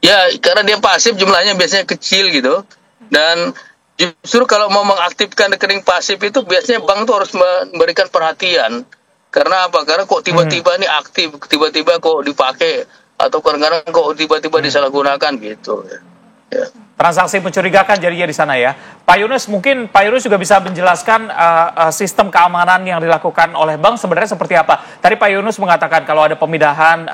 Ya, karena dia pasif jumlahnya biasanya kecil gitu. Dan justru kalau mau mengaktifkan rekening pasif itu biasanya bank itu harus memberikan perhatian. Karena apa? Karena kok tiba-tiba ini aktif, tiba-tiba kok dipakai, atau kadang-kadang kok tiba-tiba disalahgunakan gitu. Ya. Transaksi mencurigakan jadinya di sana ya. Pak Yunus, mungkin Pak Yunus juga bisa menjelaskan sistem keamanan yang dilakukan oleh bank sebenarnya seperti apa. Tadi Pak Yunus mengatakan kalau ada pemindahan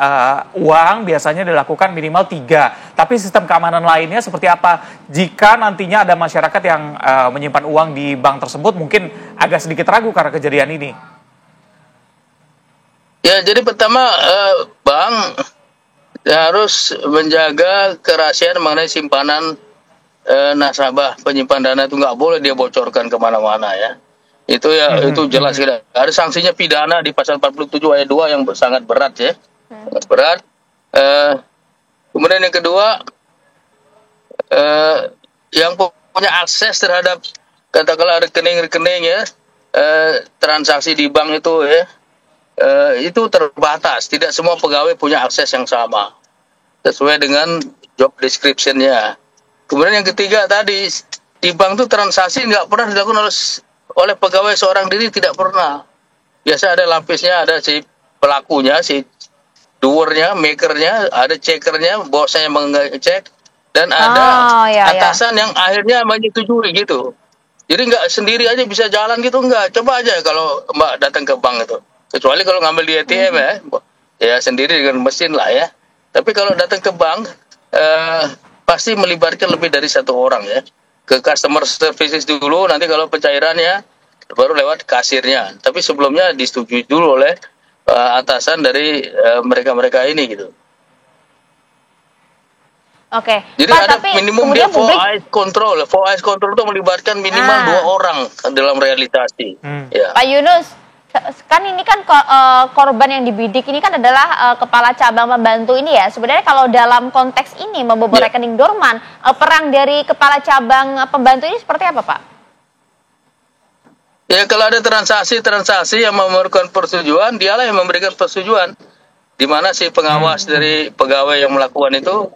uang biasanya dilakukan minimal 3. Tapi sistem keamanan lainnya seperti apa? Jika nantinya ada masyarakat yang menyimpan uang di bank tersebut mungkin agak sedikit ragu karena kejadian ini. Ya, jadi pertama bank harus menjaga kerahasiaan mengenai simpanan nasabah penyimpan dana, itu nggak boleh dia bocorkan kemana-mana ya. Itu ya itu jelas tidak. Ada sanksinya pidana di pasal 47 ayat 2 yang sangat berat ya. Sangat berat. Kemudian yang kedua, yang punya akses terhadap katakanlah rekening-rekening ya, transaksi di bank itu ya, itu terbatas. Tidak semua pegawai punya akses yang sama sesuai dengan job description-nya. Kemudian yang ketiga tadi, di bank itu transaksi nggak pernah dilakukan oleh pegawai seorang diri, tidak pernah. Biasa ada lapisnya, ada si pelakunya, si doernya, makernya, ada checkernya, bosnya yang mengecek, dan ada atasan yang akhirnya menyetujui gitu. Jadi nggak sendiri aja bisa jalan gitu, nggak. Coba aja kalau Mbak datang ke bank itu. Kecuali kalau ngambil di ATM ya sendiri dengan mesin lah ya. Tapi kalau datang ke bank, pasti melibatkan lebih dari satu orang ya. Ke customer services dulu, nanti kalau pencairannya baru lewat kasirnya. Tapi sebelumnya disetujui dulu oleh atasan dari mereka-mereka ini gitu. Oke. Jadi Pak, ada minimum dia 4 control. 4 control itu melibatkan minimal 2 orang dalam realisasi. Ya. Pak Yunus, kan ini kan korban yang dibidik ini kan adalah kepala cabang pembantu ini ya. Sebenarnya kalau dalam konteks ini membobol rekening dorman, peran dari kepala cabang pembantu ini seperti apa Pak? Ya kalau ada transaksi yang memerlukan persetujuan, dialah yang memberikan persetujuan. Di mana si pengawas dari pegawai yang melakukan itu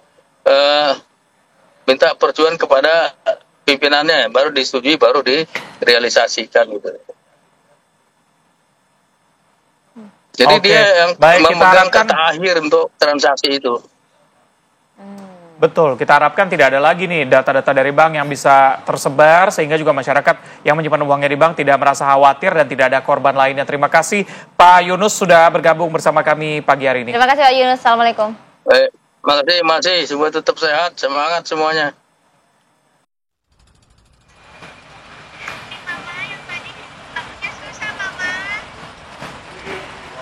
minta persetujuan kepada pimpinannya, baru disetujui, baru direalisasikan gitu. Jadi dia yang memegang kata akhir untuk transaksi itu. Betul, kita harapkan tidak ada lagi nih data-data dari bank yang bisa tersebar sehingga juga masyarakat yang menyimpan uangnya di bank tidak merasa khawatir dan tidak ada korban lainnya. Terima kasih Pak Yunus sudah bergabung bersama kami pagi hari ini. Terima kasih Pak Yunus, Assalamualaikum. Baik, makasih, semua tetap sehat, semangat semuanya.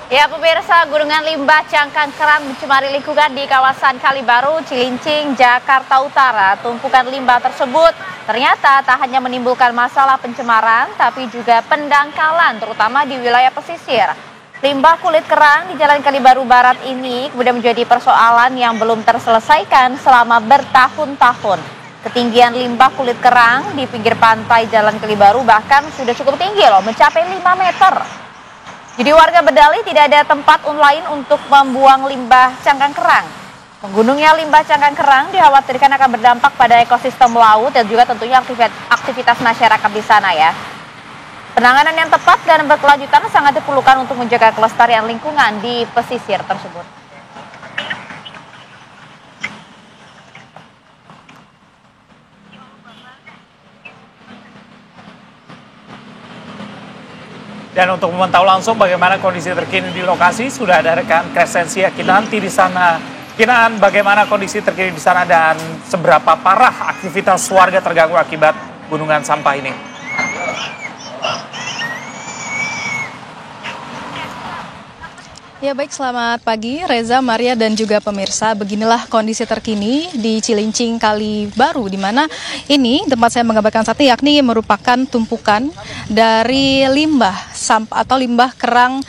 Ya pemirsa, gunungan limbah cangkang kerang mencemari lingkungan di kawasan Kalibaru, Cilincing, Jakarta Utara. Tumpukan limbah tersebut ternyata tak hanya menimbulkan masalah pencemaran, tapi juga pendangkalan, terutama di wilayah pesisir. Limbah kulit kerang di Jalan Kalibaru Barat ini kemudian menjadi persoalan yang belum terselesaikan selama bertahun-tahun. Ketinggian limbah kulit kerang di pinggir pantai Jalan Kalibaru bahkan sudah cukup tinggi loh, mencapai 5 meter. Jadi warga berdalih tidak ada tempat lain untuk membuang limbah cangkang kerang. Menggunungnya limbah cangkang kerang dikhawatirkan akan berdampak pada ekosistem laut dan juga tentunya aktivitas masyarakat di sana ya. Penanganan yang tepat dan berkelanjutan sangat diperlukan untuk menjaga kelestarian lingkungan di pesisir tersebut. Dan untuk memantau langsung bagaimana kondisi terkini di lokasi, sudah ada rekan Crescentia Kinanti di sana. Kinan, bagaimana kondisi terkini di sana dan seberapa parah aktivitas warga terganggu akibat gunungan sampah ini? Ya baik, selamat pagi Reza, Maria dan juga pemirsa. Beginilah kondisi terkini di Cilincing Kalibaru, di mana ini tempat saya mengabarkan saat ini yakni merupakan tumpukan dari limbah sampah atau limbah kerang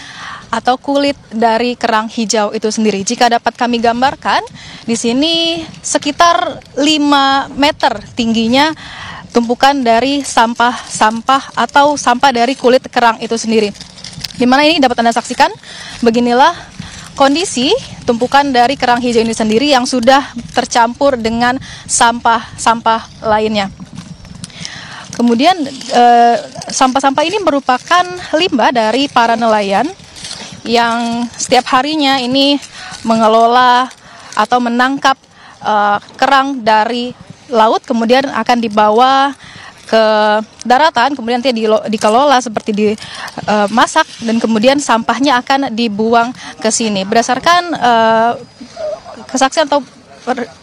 atau kulit dari kerang hijau itu sendiri. Jika dapat kami gambarkan, di sini sekitar 5 meter tingginya tumpukan dari sampah-sampah atau sampah dari kulit kerang itu sendiri. Di mana ini dapat Anda saksikan, beginilah kondisi tumpukan dari kerang hijau ini sendiri yang sudah tercampur dengan sampah-sampah lainnya. Kemudian sampah-sampah ini merupakan limbah dari para nelayan yang setiap harinya ini mengelola atau menangkap kerang dari laut, kemudian akan dibawa ke daratan, kemudian nanti dikelola seperti dimasak dan kemudian sampahnya akan dibuang ke sini. Berdasarkan kesaksian atau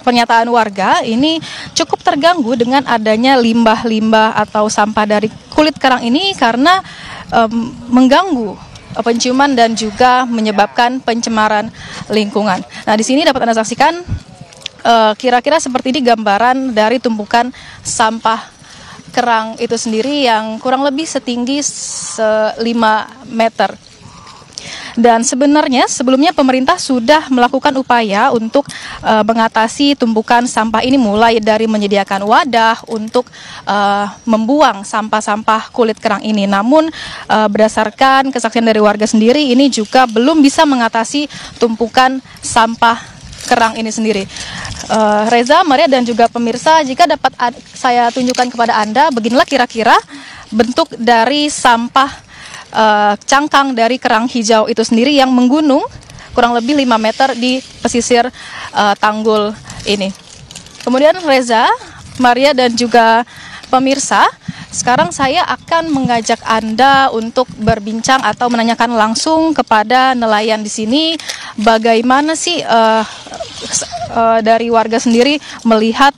pernyataan warga, ini cukup terganggu dengan adanya limbah-limbah atau sampah dari kulit kerang ini karena mengganggu penciuman dan juga menyebabkan pencemaran lingkungan. Nah, di sini dapat Anda saksikan kira-kira seperti ini gambaran dari tumpukan sampah kerang itu sendiri yang kurang lebih setinggi 5 meter. Dan sebenarnya sebelumnya pemerintah sudah melakukan upaya untuk mengatasi tumpukan sampah ini, mulai dari menyediakan wadah untuk membuang sampah-sampah kulit kerang ini. Namun berdasarkan kesaksian dari warga sendiri, ini juga belum bisa mengatasi tumpukan sampah kerang ini sendiri. Reza, Maria dan juga pemirsa, jika dapat saya tunjukkan kepada Anda, beginilah kira-kira bentuk dari sampah cangkang dari kerang hijau itu sendiri yang menggunung kurang lebih 5 meter di pesisir Tanggul ini. Kemudian Reza, Maria dan juga pemirsa, sekarang saya akan mengajak Anda untuk berbincang atau menanyakan langsung kepada nelayan di sini bagaimana sih dari warga sendiri melihat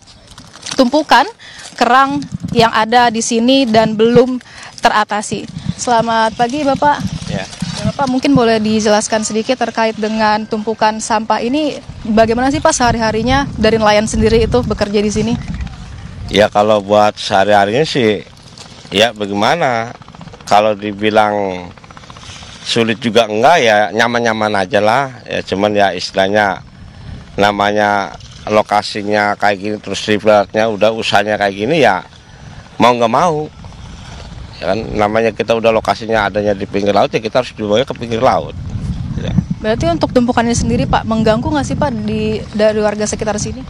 tumpukan kerang yang ada di sini dan belum teratasi. Selamat pagi Bapak. Ya. Bapak mungkin boleh dijelaskan sedikit terkait dengan tumpukan sampah ini, bagaimana sih Pak sehari-harinya dari nelayan sendiri itu bekerja di sini? Ya kalau buat sehari-harinya sih, ya bagaimana? Kalau dibilang sulit juga enggak, ya nyaman-nyaman aja lah. Ya cuman ya istilahnya namanya lokasinya kayak gini, terus rivernya udah usahanya kayak gini, ya mau nggak mau. Ya kan namanya kita udah lokasinya adanya di pinggir laut, ya kita harus dibawanya ke pinggir laut. Ya. Berarti untuk tumpukannya sendiri Pak, mengganggu nggak sih Pak dari warga sekitar sini?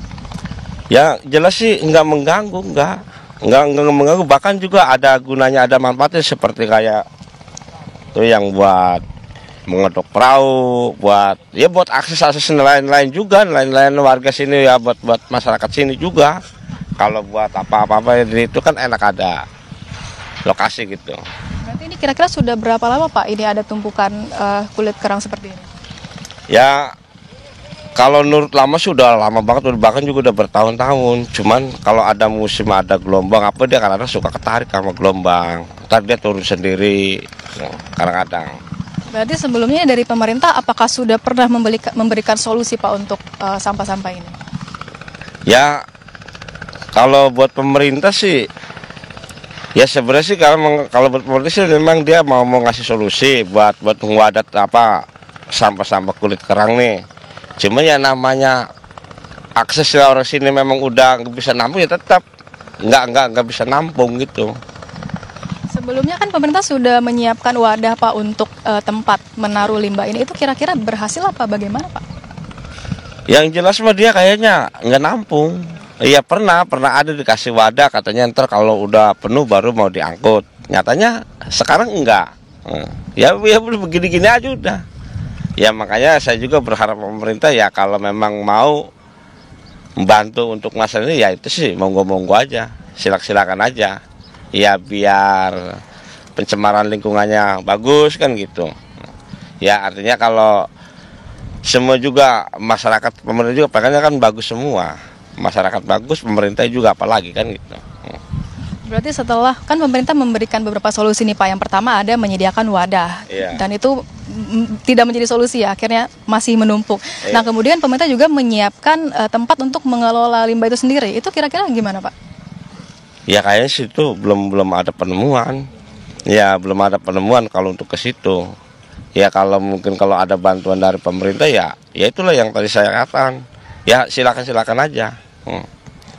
Ya jelas sih nggak mengganggu, nggak mengganggu, bahkan juga ada gunanya, ada manfaatnya seperti kayak itu yang buat mengetuk perahu, buat akses nelayan-nelayan juga, nelayan warga sini ya, buat masyarakat sini juga. Kalau buat apa-apa itu kan enak ada lokasi gitu. Berarti ini kira-kira sudah berapa lama Pak ini ada tumpukan kulit kerang seperti ini? Ya kalau menurut lama sudah lama banget, bahkan juga udah bertahun-tahun. Cuman kalau ada musim, ada gelombang apa, dia kadang-kadang suka ketarik sama gelombang. Ntar dia turun sendiri, kadang-kadang. Berarti sebelumnya dari pemerintah apakah sudah pernah memberikan solusi Pak untuk sampah-sampah ini? Ya kalau buat pemerintah sih, ya sebenarnya sih kalau buat pemerintah sih memang dia mau ngasih solusi buat wadat apa sampah-sampah kulit kerang nih. Cuma ya namanya akses orang sini memang udah nggak bisa nampung, ya tetap nggak bisa nampung gitu. Sebelumnya kan pemerintah sudah menyiapkan wadah Pak untuk tempat menaruh limbah ini. Itu kira-kira berhasil apa bagaimana Pak? Yang jelas mah dia kayaknya nggak nampung. Iya pernah ada dikasih wadah katanya ntar kalau udah penuh baru mau diangkut. Nyatanya sekarang enggak. Ya begini-gini aja udah. Ya makanya saya juga berharap pemerintah ya kalau memang mau membantu untuk masalah ini ya itu sih monggo-monggo aja. Silakan aja. Ya biar pencemaran lingkungannya bagus kan gitu. Ya artinya kalau semua juga masyarakat pemerintah juga pengennya kan bagus semua. Masyarakat bagus, pemerintah juga apalagi kan gitu. Berarti setelah kan pemerintah memberikan beberapa solusi nih Pak. Yang pertama ada menyediakan wadah. Dan itu tidak menjadi solusi ya, akhirnya masih menumpuk. Nah kemudian pemerintah juga menyiapkan tempat untuk mengelola limbah itu sendiri. Itu kira-kira gimana Pak? Ya kayaknya situ belum ada penemuan. Ya belum ada penemuan kalau untuk ke situ. Ya kalau mungkin kalau ada bantuan dari pemerintah ya itulah yang tadi saya katakan. Ya silakan aja.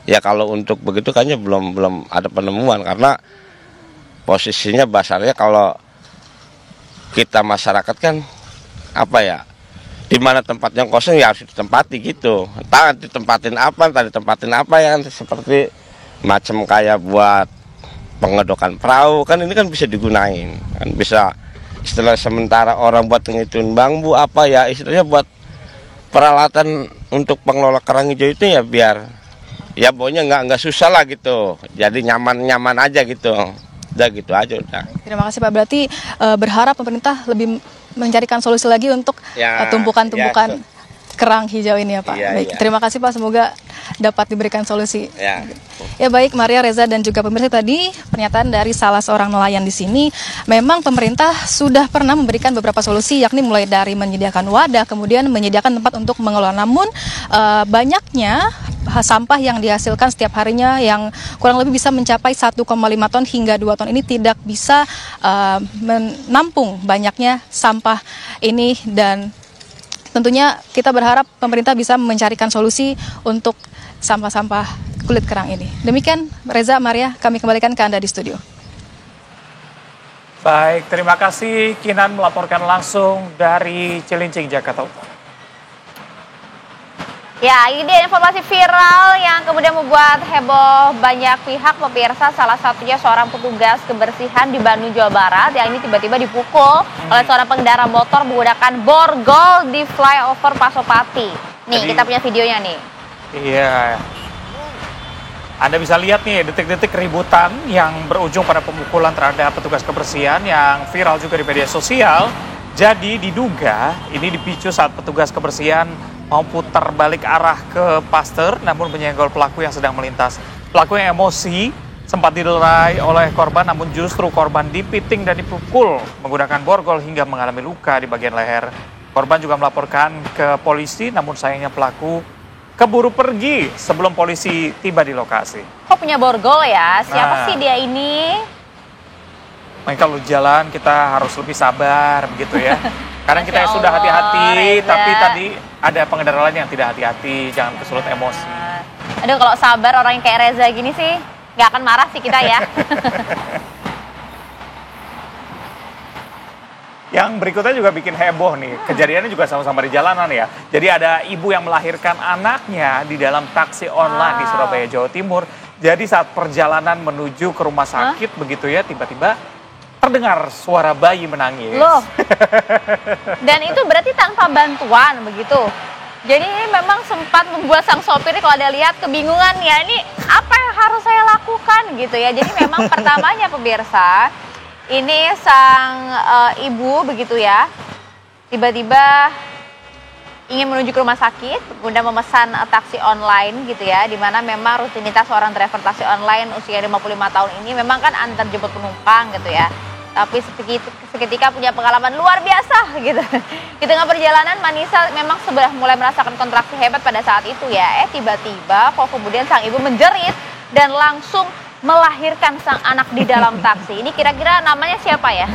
Ya kalau untuk begitu kayaknya belum ada penemuan karena posisinya basarnya kalau kita masyarakat kan apa ya, di mana tempat yang kosong ya harus ditempati gitu. Entah ditempatin apa ya kan seperti macam kayak buat pengedokan perahu kan ini kan bisa digunain kan bisa istilah sementara orang buat ngituin bambu apa ya istilahnya buat peralatan untuk pengelola kerang hijau itu ya biar ya pokoknya nggak susah lah gitu jadi nyaman aja gitu udah gitu aja udah. Terima kasih Pak, berarti berharap pemerintah lebih mencarikan solusi lagi untuk tumpukan-tumpukan kerang hijau ini ya Pak. Baik, terima kasih Pak, semoga dapat diberikan solusi. Ya baik Maria, Reza dan juga pemirsa, tadi pernyataan dari salah seorang nelayan di sini. Memang pemerintah sudah pernah memberikan beberapa solusi, yakni mulai dari menyediakan wadah, kemudian menyediakan tempat untuk mengelola. Namun banyaknya sampah yang dihasilkan setiap harinya yang kurang lebih bisa mencapai 1,5 ton hingga 2 ton ini tidak bisa menampung banyaknya sampah ini, dan tentunya kita berharap pemerintah bisa mencarikan solusi untuk sampah-sampah kulit kerang ini. Demikian Reza, Maria, kami kembalikan ke Anda di studio. Baik, terima kasih Kinan melaporkan langsung dari Cilincing, Jakarta Utara. Ya, ini dia informasi viral yang kemudian membuat heboh banyak pihak pemirsa. Salah satunya seorang petugas kebersihan di Bandung, Jawa Barat yang ini tiba-tiba dipukul oleh seorang pengendara motor menggunakan borgol di flyover Pasopati. Nih, kita punya videonya nih. Iya. Anda bisa lihat nih detik-detik keributan yang berujung pada pemukulan terhadap petugas kebersihan yang viral juga di media sosial. Jadi diduga ini dipicu saat petugas kebersihan mau putar balik arah ke Pasteur namun menyenggol pelaku yang sedang melintas. Pelaku yang emosi sempat dilerai oleh korban namun justru korban dipiting dan dipukul menggunakan borgol hingga mengalami luka di bagian leher. Korban juga melaporkan ke polisi namun sayangnya pelaku keburu pergi sebelum polisi tiba di lokasi. Kok punya borgol ya? Siapa sih dia ini? Kalau jalan kita harus lebih sabar begitu ya. Kadang kita sudah hati-hati, tapi tadi ada pengendara lain yang tidak hati-hati, jangan kesulut emosi. Aduh, kalau sabar orang yang kayak Reza gini sih, nggak akan marah sih kita ya. Yang berikutnya juga bikin heboh nih, kejadiannya juga sama-sama di jalanan ya. Jadi ada ibu yang melahirkan anaknya di dalam taksi online di Surabaya, Jawa Timur. Jadi saat perjalanan menuju ke rumah sakit begitu ya, tiba-tiba terdengar suara bayi menangis. Loh. Dan itu berarti tanpa bantuan begitu. Jadi ini memang sempat membuat sang sopir kalau ada lihat kebingungan ya, ini apa yang harus saya lakukan gitu ya. Jadi memang pertamanya pemirsa, ini sang ibu begitu ya, tiba-tiba ingin menuju ke rumah sakit, kemudian memesan taksi online gitu ya, dimana memang rutinitas seorang driver taksi online usia 55 tahun ini memang kan antar jemput penumpang gitu ya. Tapi seketika punya pengalaman luar biasa gitu. Di tengah perjalanan Manisa memang sudah mulai merasakan kontraksi hebat pada saat itu ya. Tiba-tiba kok kemudian sang ibu menjerit dan langsung melahirkan sang anak di dalam taksi. Ini kira-kira namanya siapa ya?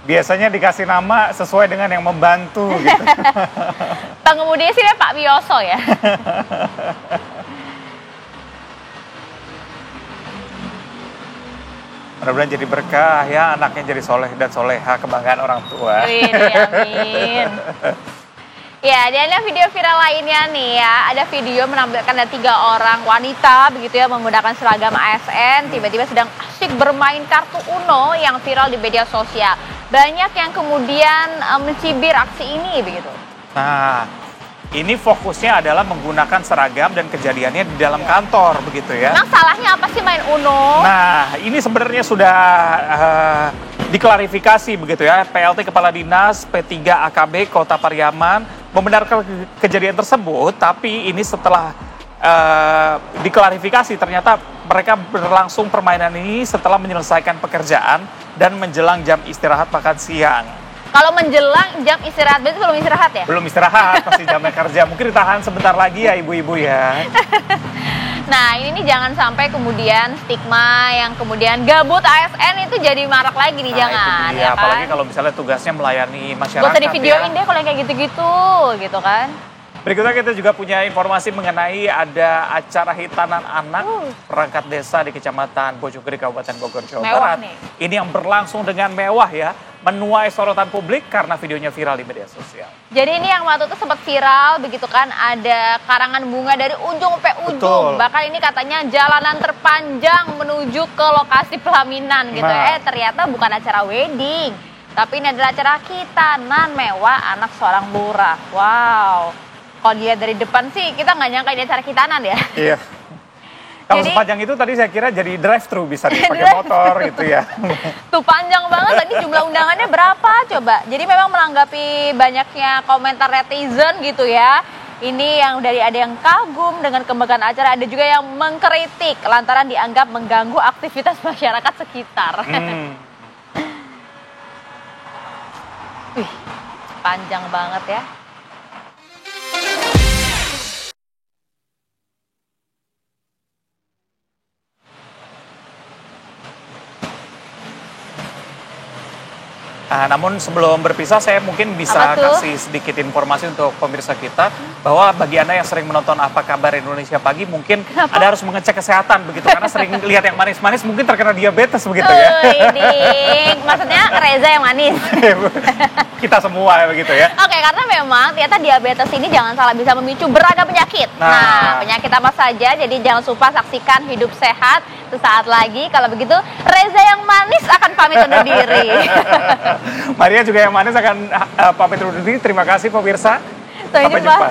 Biasanya dikasih nama sesuai dengan yang membantu gitu. Pengemudinya sih Pak Biyoso ya. Mudah-mudahan jadi berkah ya, anaknya jadi soleh dan soleha, kebanggaan orang tua. Amin. Ya, dan ada video viral lainnya nih ya. Ada video menampilkan ada 3 orang wanita begitu ya menggunakan seragam ASN tiba-tiba sedang asyik bermain kartu Uno yang viral di media sosial. Banyak yang kemudian mencibir aksi ini begitu. Nah, ini fokusnya adalah menggunakan seragam dan kejadiannya di dalam kantor begitu ya. Emang salahnya apa sih main Uno? Nah, ini sebenarnya sudah diklarifikasi begitu ya. PLT Kepala Dinas P3 AKB Kota Pariaman membenarkan kejadian tersebut, tapi ini setelah diklarifikasi ternyata mereka berlangsung permainan ini setelah menyelesaikan pekerjaan dan menjelang jam istirahat makan siang. Kalau menjelang jam istirahat, berarti belum istirahat ya? Belum istirahat, masih jamnya kerja. Mungkin ditahan sebentar lagi ya ibu-ibu ya. Nah, ini nih jangan sampai kemudian stigma yang kemudian gabut ASN itu jadi marak lagi nih, jangan. Itu dia, Ya kan? apalagi kalau misalnya tugasnya melayani masyarakat. Gak usah divideoin ya. deh kalau yang kayak gitu-gitu, gitu kan. Berikutnya kita juga punya informasi mengenai ada acara hitanan anak perangkat desa di Kecamatan Bojogede, Kabupaten Bogor, Jawa Mewah Barat. nih. Ini yang berlangsung dengan mewah ya, menuai sorotan publik karena videonya viral di media sosial. Jadi ini yang waktu itu sempat viral begitu kan, ada karangan bunga dari ujung sampai ujung. Betul. Bahkan ini katanya jalanan terpanjang menuju ke lokasi pelaminan gitu. Nah. Ternyata bukan acara wedding, tapi ini adalah acara hitanan mewah anak seorang lurah. Wow. Kalau dilihat dari depan sih kita nggak nyangka ini acara hitanan ya. Iya. Kalau Jadi- sepanjang itu tadi saya kira jadi drive-thru bisa dipakai motor gitu ya. Tuh panjang banget, tadi jumlah undangannya berapa coba. Jadi memang menanggapi banyaknya komentar netizen gitu ya. Ini yang dari ada yang kagum dengan kembagaan acara, ada juga yang mengkritik lantaran dianggap mengganggu aktivitas masyarakat sekitar. Wih, panjang banget ya. Nah, namun sebelum berpisah saya mungkin bisa Apa tuh? kasih sedikit informasi untuk pemirsa kita bahwa bagi Anda yang sering menonton Apa Kabar Indonesia Pagi mungkin Anda harus mengecek kesehatan begitu karena sering lihat yang manis-manis mungkin terkena diabetes begitu ya. Widing, maksudnya Reza yang manis. Kita semua begitu ya. Oke, karena memang ternyata diabetes ini jangan salah bisa memicu beragam penyakit. Nah, penyakit apa saja, jadi jangan lupa saksikan Hidup Sehat sesaat lagi. Kalau begitu, Reza yang manis akan pamit undur diri. Maria juga yang manis akan pamit undur diri. Terima kasih pemirsa. Sampai Sampai jumpa.